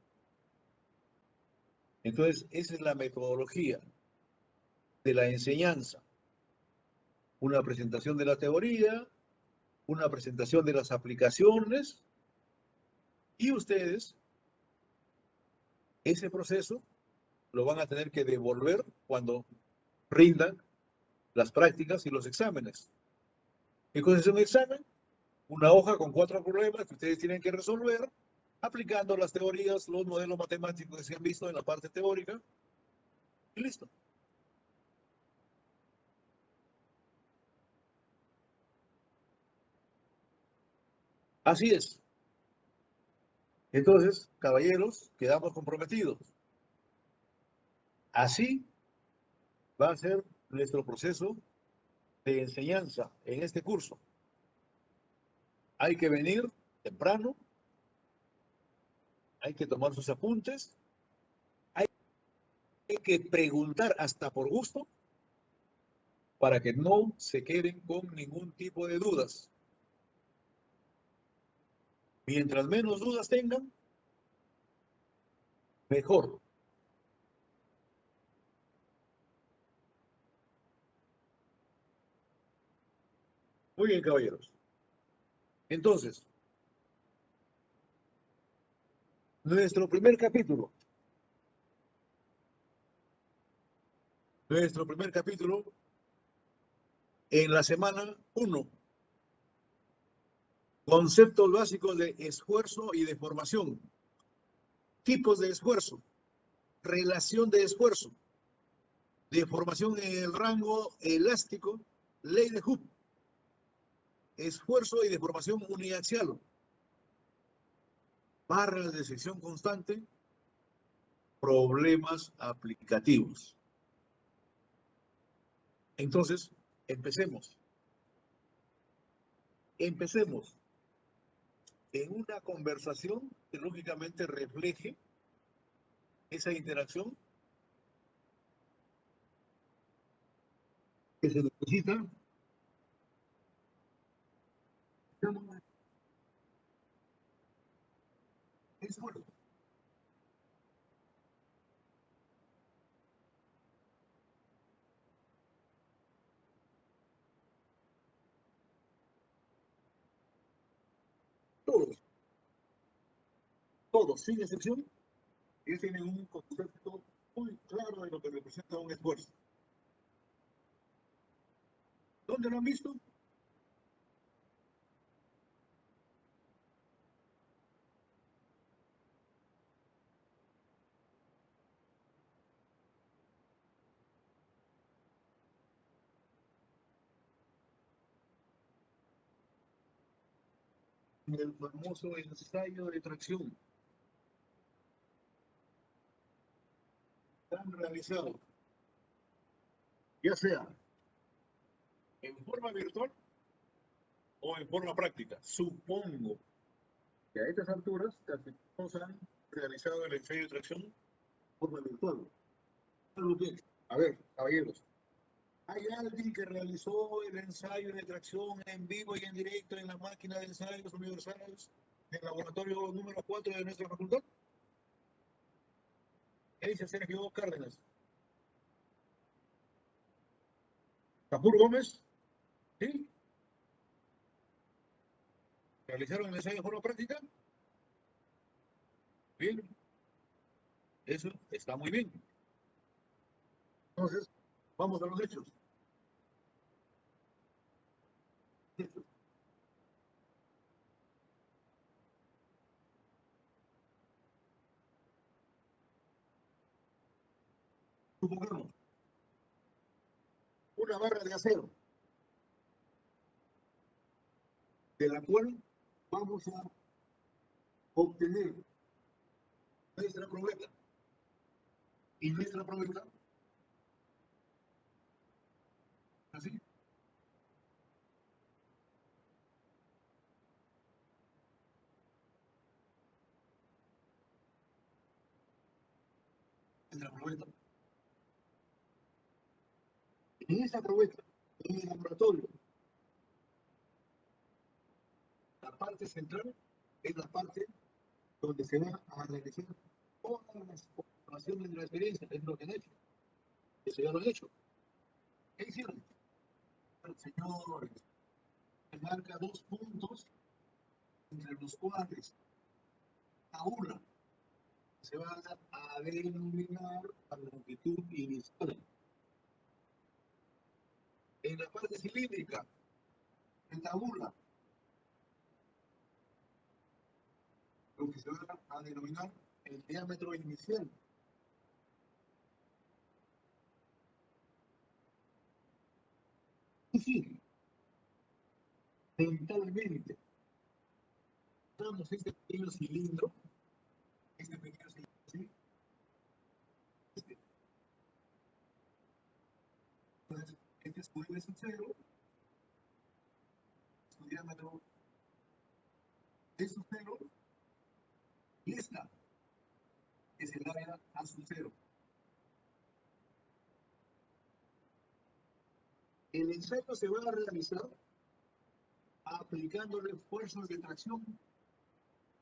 Entonces, esa es la metodología de la enseñanza. Una presentación de la teoría, una presentación de las aplicaciones y ustedes ese proceso lo van a tener que devolver cuando rindan las prácticas y los exámenes. ¿Qué cosa es un examen? Una hoja con 4 problemas que ustedes tienen que resolver aplicando las teorías, los modelos matemáticos que se han visto en la parte teórica Y listo. Así es. Entonces, caballeros, quedamos comprometidos. Así va a ser nuestro proceso de enseñanza en este curso. Hay que venir temprano, hay que tomar sus apuntes, hay que preguntar hasta por gusto para que no se queden con ningún tipo de dudas. Mientras menos dudas tengan, mejor. Muy bien, caballeros. Entonces, nuestro primer capítulo. Nuestro primer capítulo en la semana 1. Conceptos básicos de esfuerzo y de formación. Tipos de esfuerzo. Relación de esfuerzo. Deformación en el rango elástico. Ley de Hooke. Esfuerzo y deformación uniaxial. Barras de sección constante. Problemas aplicativos. Entonces, empecemos. Empecemos en una conversación que lógicamente refleje esa interacción que se necesita. Esfuerzo. Todos, todos, sin excepción, ellos tienen un concepto muy claro de lo que representa un esfuerzo. ¿Dónde lo han visto? En el famoso ensayo de tracción. Han realizado, ya sea en forma virtual o en forma práctica. Supongo que a estas alturas casi todos han realizado el ensayo de tracción en forma virtual. A ver, caballeros, ¿hay alguien que realizó el ensayo de tracción en vivo y en directo en la máquina de ensayos universales del laboratorio número 4 de nuestra facultad? ¿Qué dice Sergio Cárdenas? ¿Capur Gómez? ¿Sí? ¿Realizaron el ensayo de forma práctica? Bien, eso está muy bien. Entonces, vamos a los hechos. Supongamos una barra de acero, de la cual vamos a obtener nuestra probeta. Y nuestra probeta, así, nuestra probeta. En esa probeta, en el laboratorio, la parte central es la parte donde se va a realizar todas las observaciones de la experiencia, es lo que han hecho. Eso ya lo han hecho. ¿Qué hicieron? Señores, se marca 2 puntos entre los cuales a una se va a denominar la longitud inicial. En la parte cilíndrica se tabula lo que se va a denominar el diámetro inicial. sí, mentalmente, damos este pequeño cilindro, ¿sí? Entonces, este es de su cero, su diámetro de su cero, y esta es el área a su cero. El ensayo se va a realizar aplicándole fuerzas de tracción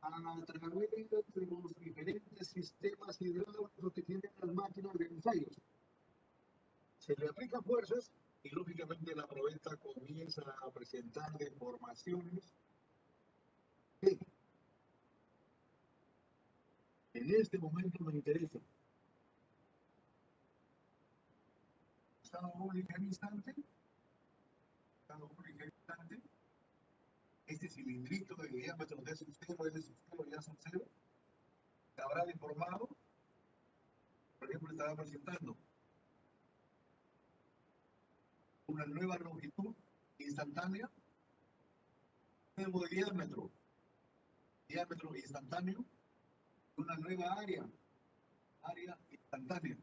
a través de los diferentes sistemas hidráulicos que tienen las máquinas de ensayos. Se le aplican fuerzas y lógicamente la probeta comienza a presentar deformaciones que en este momento me interesa. Estado único en instante, este cilindrito de diámetro de su cero, ya son cero, se habrá deformado, por ejemplo, estaba presentando una nueva longitud instantánea, nuevo diámetro instantáneo, una nueva área instantánea.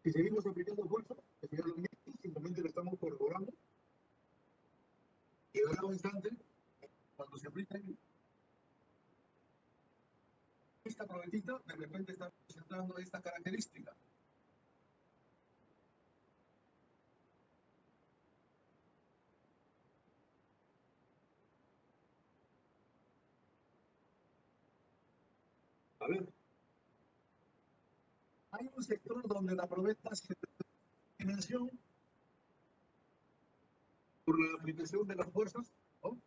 Si seguimos aplicando fuerza, simplemente lo estamos corroborando, llegará un instante cuando se aplica esta probetita, de repente está presentando esta característica. A ver, hay un sector donde la probeta se dimensión por la aplicación de las fuerzas, ¿no?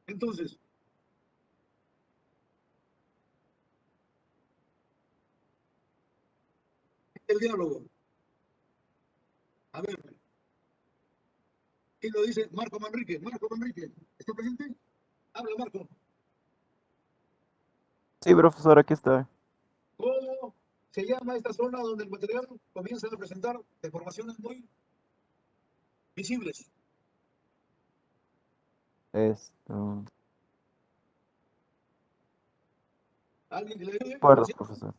Entonces, el diálogo. A ver, ¿quién lo dice? Marco Manrique. Marco Manrique, ¿está presente? Habla, Marco. Sí, profesor, aquí está. ¿Cómo se llama esta zona donde el material comienza a presentar deformaciones muy visibles? Esto. ¿Alguien que le ayude? Acuerdo, profesor.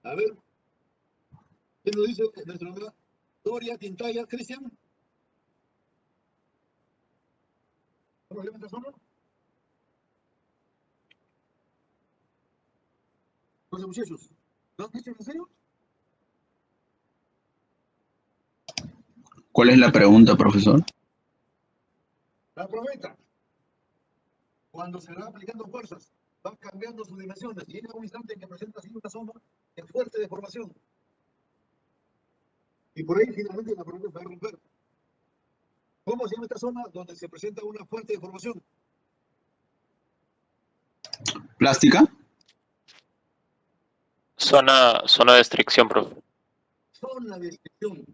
A ver, ¿quién lo dice? Nuestra amiga Doria Quintaya, Cristian. ¿Cómo se llama esta zona? Los muchachos, ¿lo has dicho en serio? ¿Cuál es la pregunta, profesor? La probeta, cuando se va aplicando fuerzas, va cambiando sus dimensiones. Llega un instante en que presenta así una zona de fuerte deformación. Y por ahí finalmente la probeta se va a romper. ¿Cómo se llama esta zona donde se presenta una fuerte deformación? ¿Plástica? Zona de estricción, profe. Zona de excepción.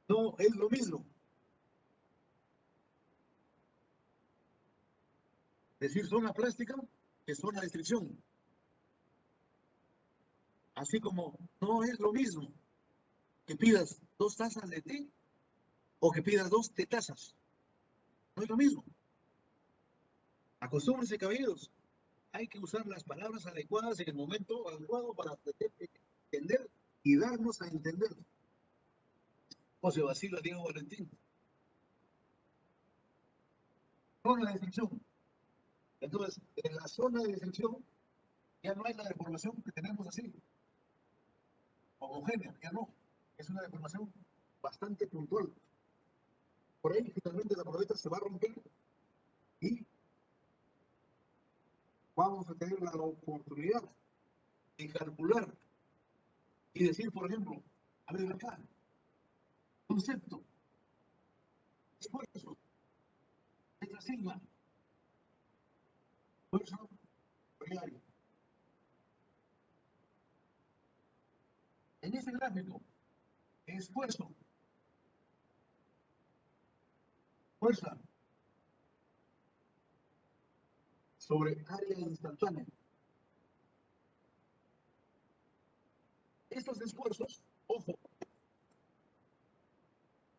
No es lo mismo. Decir zona plástica que zona de extracción. Así como no es lo mismo que pidas 2 tazas de té o que pidas 2 tetazas. No es lo mismo. Acostúmbrense, caballeros. Hay que usar las palabras adecuadas en el momento adecuado para entender y darnos a entender. José Basilio Diego Valentín. Zona de extracción. Entonces, en la zona de extracción ya no hay la deformación que tenemos así, homogénea, ya no. Es una deformación bastante puntual. Por ahí finalmente la probeta se va a romper y vamos a tener la oportunidad de calcular y decir, por ejemplo, a ver acá, concepto, esfuerzo, letra sigma, Fuerza real. En ese gráfico, esfuerzo, fuerza sobre área instantánea. Estos esfuerzos, ojo,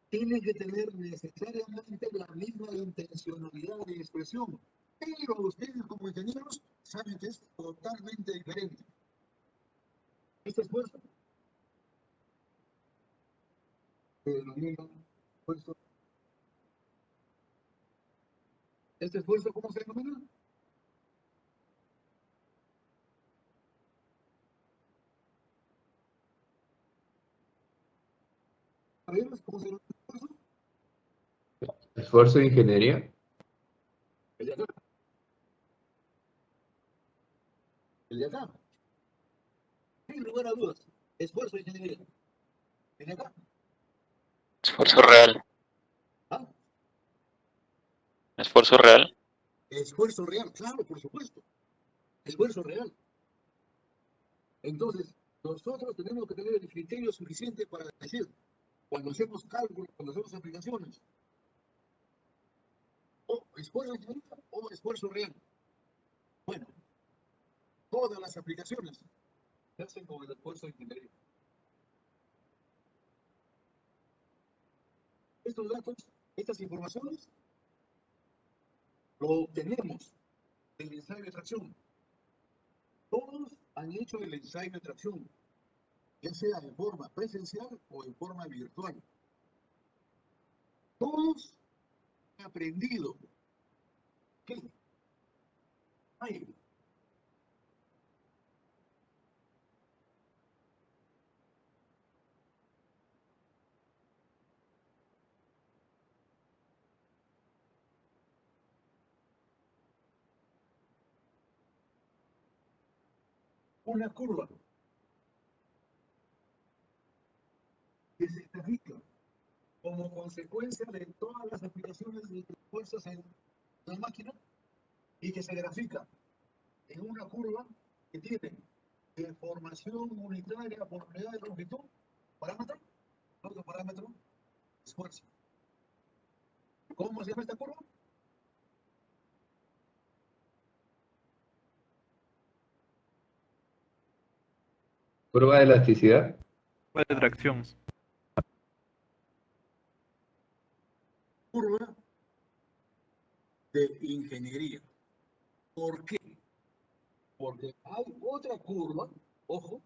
tienen que tener necesariamente la misma intencionalidad de expresión, pero ustedes como ingenieros saben que es totalmente diferente. Este esfuerzo se denomina esfuerzo. ¿Este esfuerzo cómo se denomina? ¿Sabemos cómo se denomina este esfuerzo? Esfuerzo de ingeniería. El de acá. El de acá. Sin lugar a dudas. Esfuerzo de ingeniería. El de acá. Esfuerzo real. ¿Ah? Esfuerzo real. Esfuerzo real, claro, por supuesto. Esfuerzo real. Entonces, nosotros tenemos que tener el criterio suficiente para decir, cuando hacemos cálculos, cuando hacemos aplicaciones, o esfuerzo de ingeniería o esfuerzo real. Bueno, todas las aplicaciones se hacen con el esfuerzo de ingeniería. Estos datos, estas informaciones, lo obtenemos del ensayo de tracción. Todos han hecho el ensayo de tracción, ya sea en forma presencial o en forma virtual. Todos han aprendido que hay una curva que se grafica como consecuencia de todas las aplicaciones de fuerzas en la máquina y que se grafica en una curva que tiene deformación unitaria por unidad de longitud, parámetro, otro parámetro, esfuerzo. ¿Cómo se llama esta curva? Curva de elasticidad. De tracción. Curva de ingeniería. ¿Por qué? Porque hay otra curva, ojo,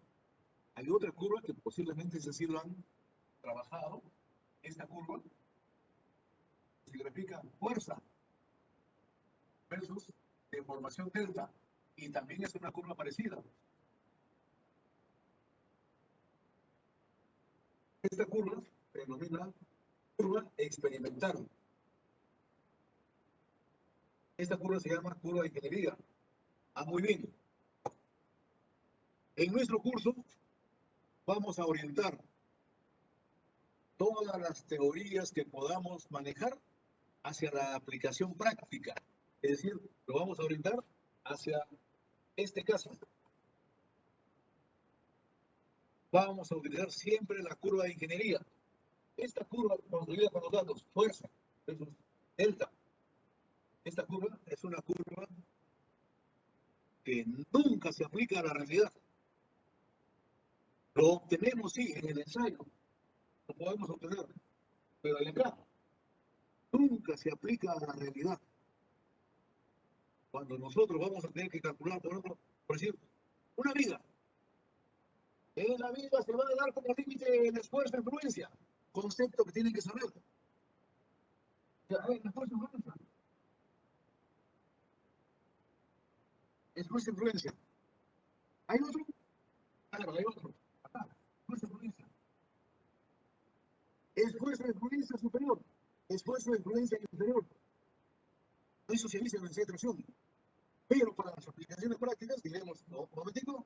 hay otra curva que posiblemente se sí lo han trabajado. Esta curva significa fuerza versus deformación delta. Y también es una curva parecida. Esta curva se denomina curva experimental. Esta curva se llama curva de ingeniería. Ah, muy bien. En nuestro curso vamos a orientar todas las teorías que podamos manejar hacia la aplicación práctica. Es decir, lo vamos a orientar hacia este caso. Vamos a utilizar siempre la curva de ingeniería. Esta curva construida con los datos, fuerza versus delta. Esta curva es una curva que nunca se aplica a la realidad. Lo obtenemos, sí, en el ensayo. Lo podemos obtener. Pero de acá, nunca se aplica a la realidad. Cuando nosotros vamos a tener que calcular, por ejemplo, por decir, una viga. En la viga se va a dar como límite el esfuerzo de influencia. Concepto que tienen que saber. El esfuerzo de influencia. Esfuerzo de influencia. ¿Hay otro? Claro, hay otro. Acá, esfuerzo de influencia. Esfuerzo de influencia superior. Esfuerzo de influencia inferior. Eso se dice en la concentración. Pero para las aplicaciones prácticas, diremos, no, un momentito,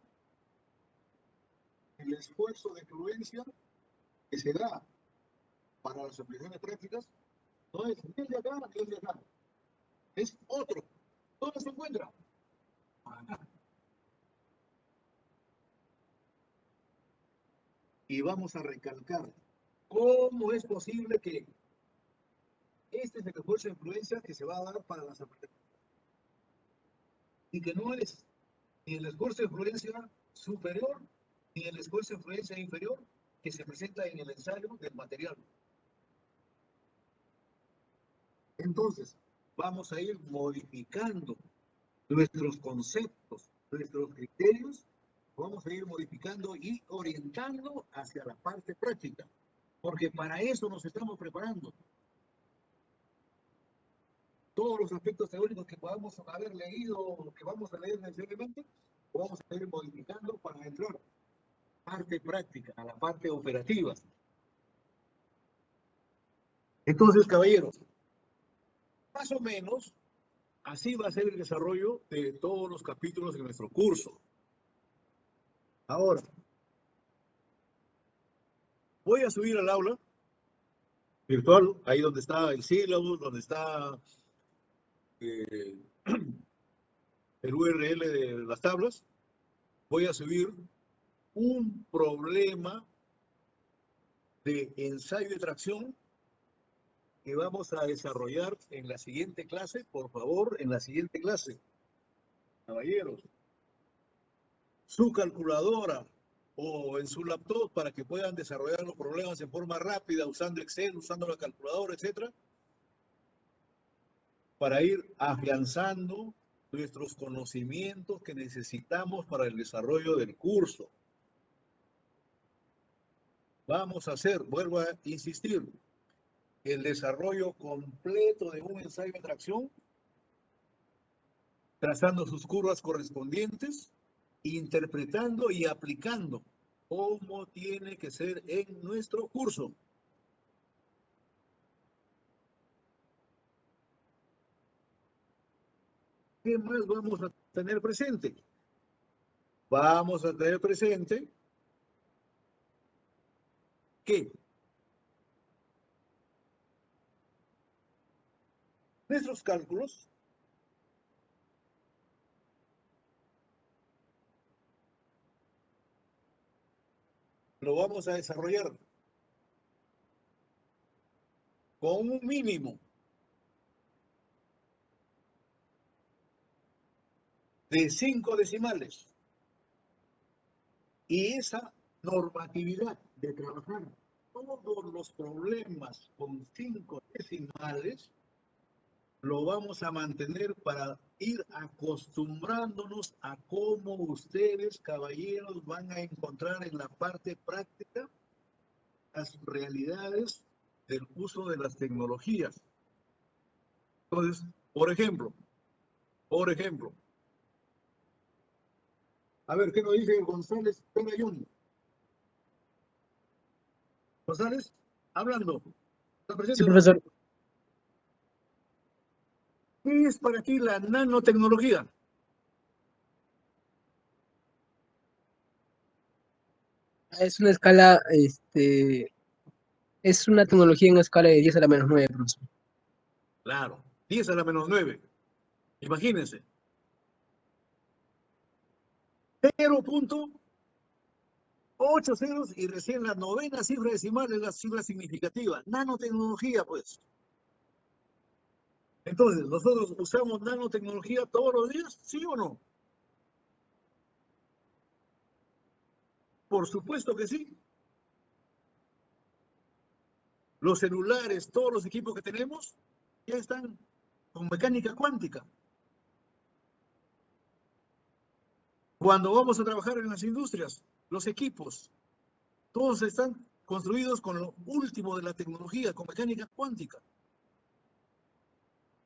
el esfuerzo de influencia que se da para las aplicaciones prácticas no es ni el de acá ni el de acá. Es otro. ¿Dónde se encuentra? Y vamos a recalcar cómo es posible que este es el esfuerzo de influencia que se va a dar para las aplicaciones. Y que no es ni el esfuerzo de influencia superior ni el esfuerzo de influencia inferior que se presenta en el ensayo del material. Entonces, vamos a ir modificando nuestros conceptos, nuestros criterios, vamos a ir modificando y orientando hacia la parte práctica, porque para eso nos estamos preparando. Todos los aspectos teóricos que podamos haber leído, que vamos a leer necesariamente, vamos a ir modificando para entrar a la parte práctica, a la parte operativa. Entonces, caballeros, más o menos, así va a ser el desarrollo de todos los capítulos de nuestro curso. Ahora, voy a subir al aula virtual, ahí donde está el sílabo, donde está el URL de las tablas. Voy a subir un problema de ensayo de tracción que vamos a desarrollar en la siguiente clase, por favor, en la siguiente clase. Caballeros, su calculadora o en su laptop para que puedan desarrollar los problemas en forma rápida, usando Excel, usando la calculadora, etcétera, para ir afianzando nuestros conocimientos que necesitamos para el desarrollo del curso. Vamos a hacer, vuelvo a insistir, el desarrollo completo de un ensayo de tracción, trazando sus curvas correspondientes, interpretando y aplicando cómo tiene que ser en nuestro curso. ¿Qué más vamos a tener presente? Vamos a tener presente que nuestros cálculos lo vamos a desarrollar con un mínimo de 5 decimales. Y esa normatividad de trabajar todos los problemas con 5 decimales lo vamos a mantener para ir acostumbrándonos a cómo ustedes, caballeros, van a encontrar en la parte práctica las realidades del uso de las tecnologías. Entonces, por ejemplo, a ver, ¿qué nos dice González Perayón? González, hablando. Sí, profesor. ¿Qué es para ti la nanotecnología? Es una escala, es una tecnología en una escala de 10 a la menos 9, profesor. Claro, 10 a la menos 9. Imagínense. 0.8 ceros y recién la novena cifra decimal es la cifra significativa. Nanotecnología, pues. Entonces, ¿nosotros usamos nanotecnología todos los días? ¿Sí o no? Por supuesto que sí. Los celulares, todos los equipos que tenemos, ya están con mecánica cuántica. Cuando vamos a trabajar en las industrias, los equipos, todos están construidos con lo último de la tecnología, con mecánica cuántica.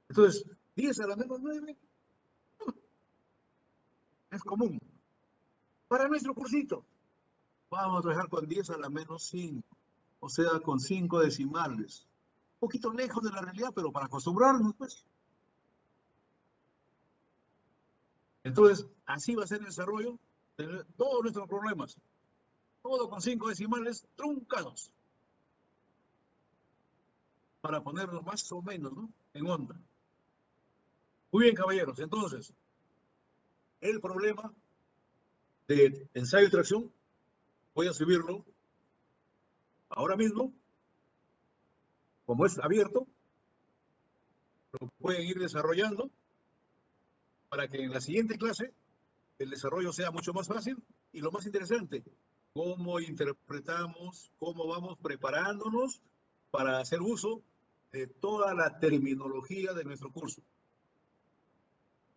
Entonces, 10 a la menos 9 es común. Para nuestro cursito, vamos a trabajar con 10 a la menos 5, o sea, con 5 decimales. Un poquito lejos de la realidad, pero para acostumbrarnos, pues. Entonces, así va a ser el desarrollo de todos nuestros problemas. Todo con 5 decimales truncados. Para ponernos más o menos, ¿no?, en onda. Muy bien, caballeros. Entonces, el problema de ensayo y tracción. Voy a subirlo ahora mismo. Como es abierto, lo pueden ir desarrollando para que en la siguiente clase el desarrollo sea mucho más fácil y lo más interesante, cómo interpretamos, cómo vamos preparándonos para hacer uso de toda la terminología de nuestro curso.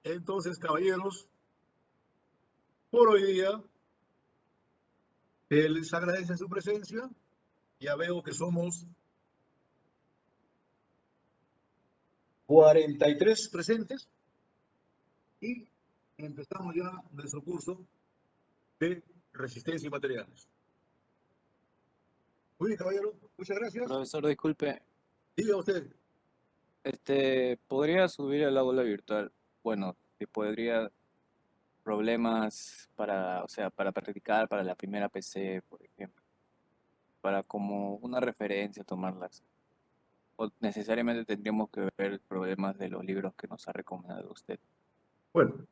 Entonces, caballeros, por hoy día, les agradece su presencia. Ya veo que somos 43 presentes y empezamos ya nuestro curso de resistencia y materiales. Muy bien, caballero, muchas gracias. Profesor, disculpe, Diga usted. ¿podría subir al aula virtual? Bueno, si podría, problemas para, o sea, para practicar para la primera PC, por ejemplo, para como una referencia tomarlas. O necesariamente tendríamos que ver problemas de los libros que nos ha recomendado usted. Bueno,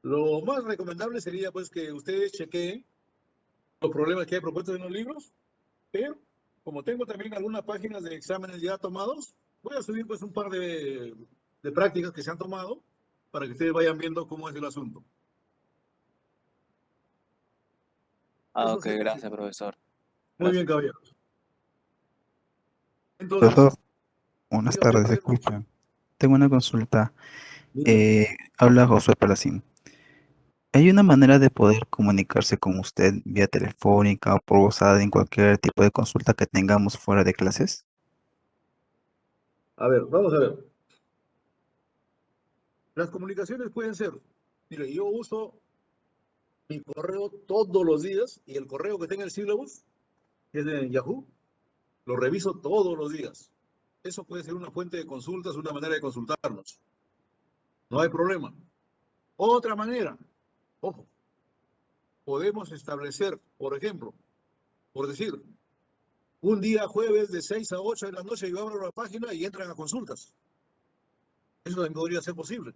lo más recomendable sería pues que ustedes chequeen los problemas que hay propuestos en los libros, pero como tengo también algunas páginas de exámenes ya tomados, voy a subir pues un par de prácticas que se han tomado para que ustedes vayan viendo cómo es el asunto. Ah, Eso ok, sería. gracias, profesor. Muy bien, Gracias. caballeros. Entonces, Profesor, buenas diga usted, tardes, caballero. escucha. Tengo una consulta. Dígame. Habla Josué Palacín. ¿Hay una manera de poder comunicarse con usted vía telefónica o por WhatsApp en cualquier tipo de consulta que tengamos fuera de clases? A ver, vamos a ver. Las comunicaciones pueden ser, mire, yo uso mi correo todos los días y el correo que tenga el syllabus, que es de Yahoo, lo reviso todos los días. Eso puede ser una fuente de consultas, una manera de consultarnos. No hay problema. Otra manera, ojo, podemos establecer, por ejemplo, por decir, un día jueves de 6 a 8 de la noche yo abro la página y entran a consultas. Eso también podría ser posible.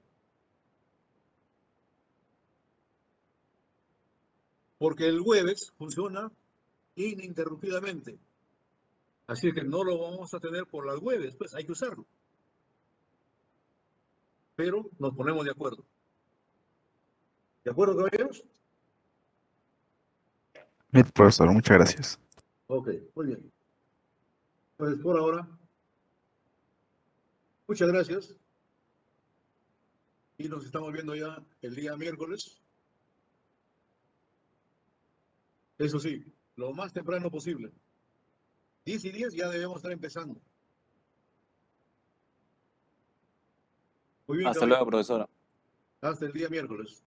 Porque el Webex funciona ininterrumpidamente. Así que no lo vamos a tener por las webs, pues hay que usarlo. Pero nos ponemos de acuerdo. ¿De acuerdo, caballeros? Bien, profesor, muchas gracias. Ok, muy bien. Pues por ahora, muchas gracias. Y nos estamos viendo ya el día miércoles. Eso sí, lo más temprano posible. 10 y 10 ya debemos estar empezando. Muy bien, Hasta luego, caballeros. profesor. Hasta el día miércoles.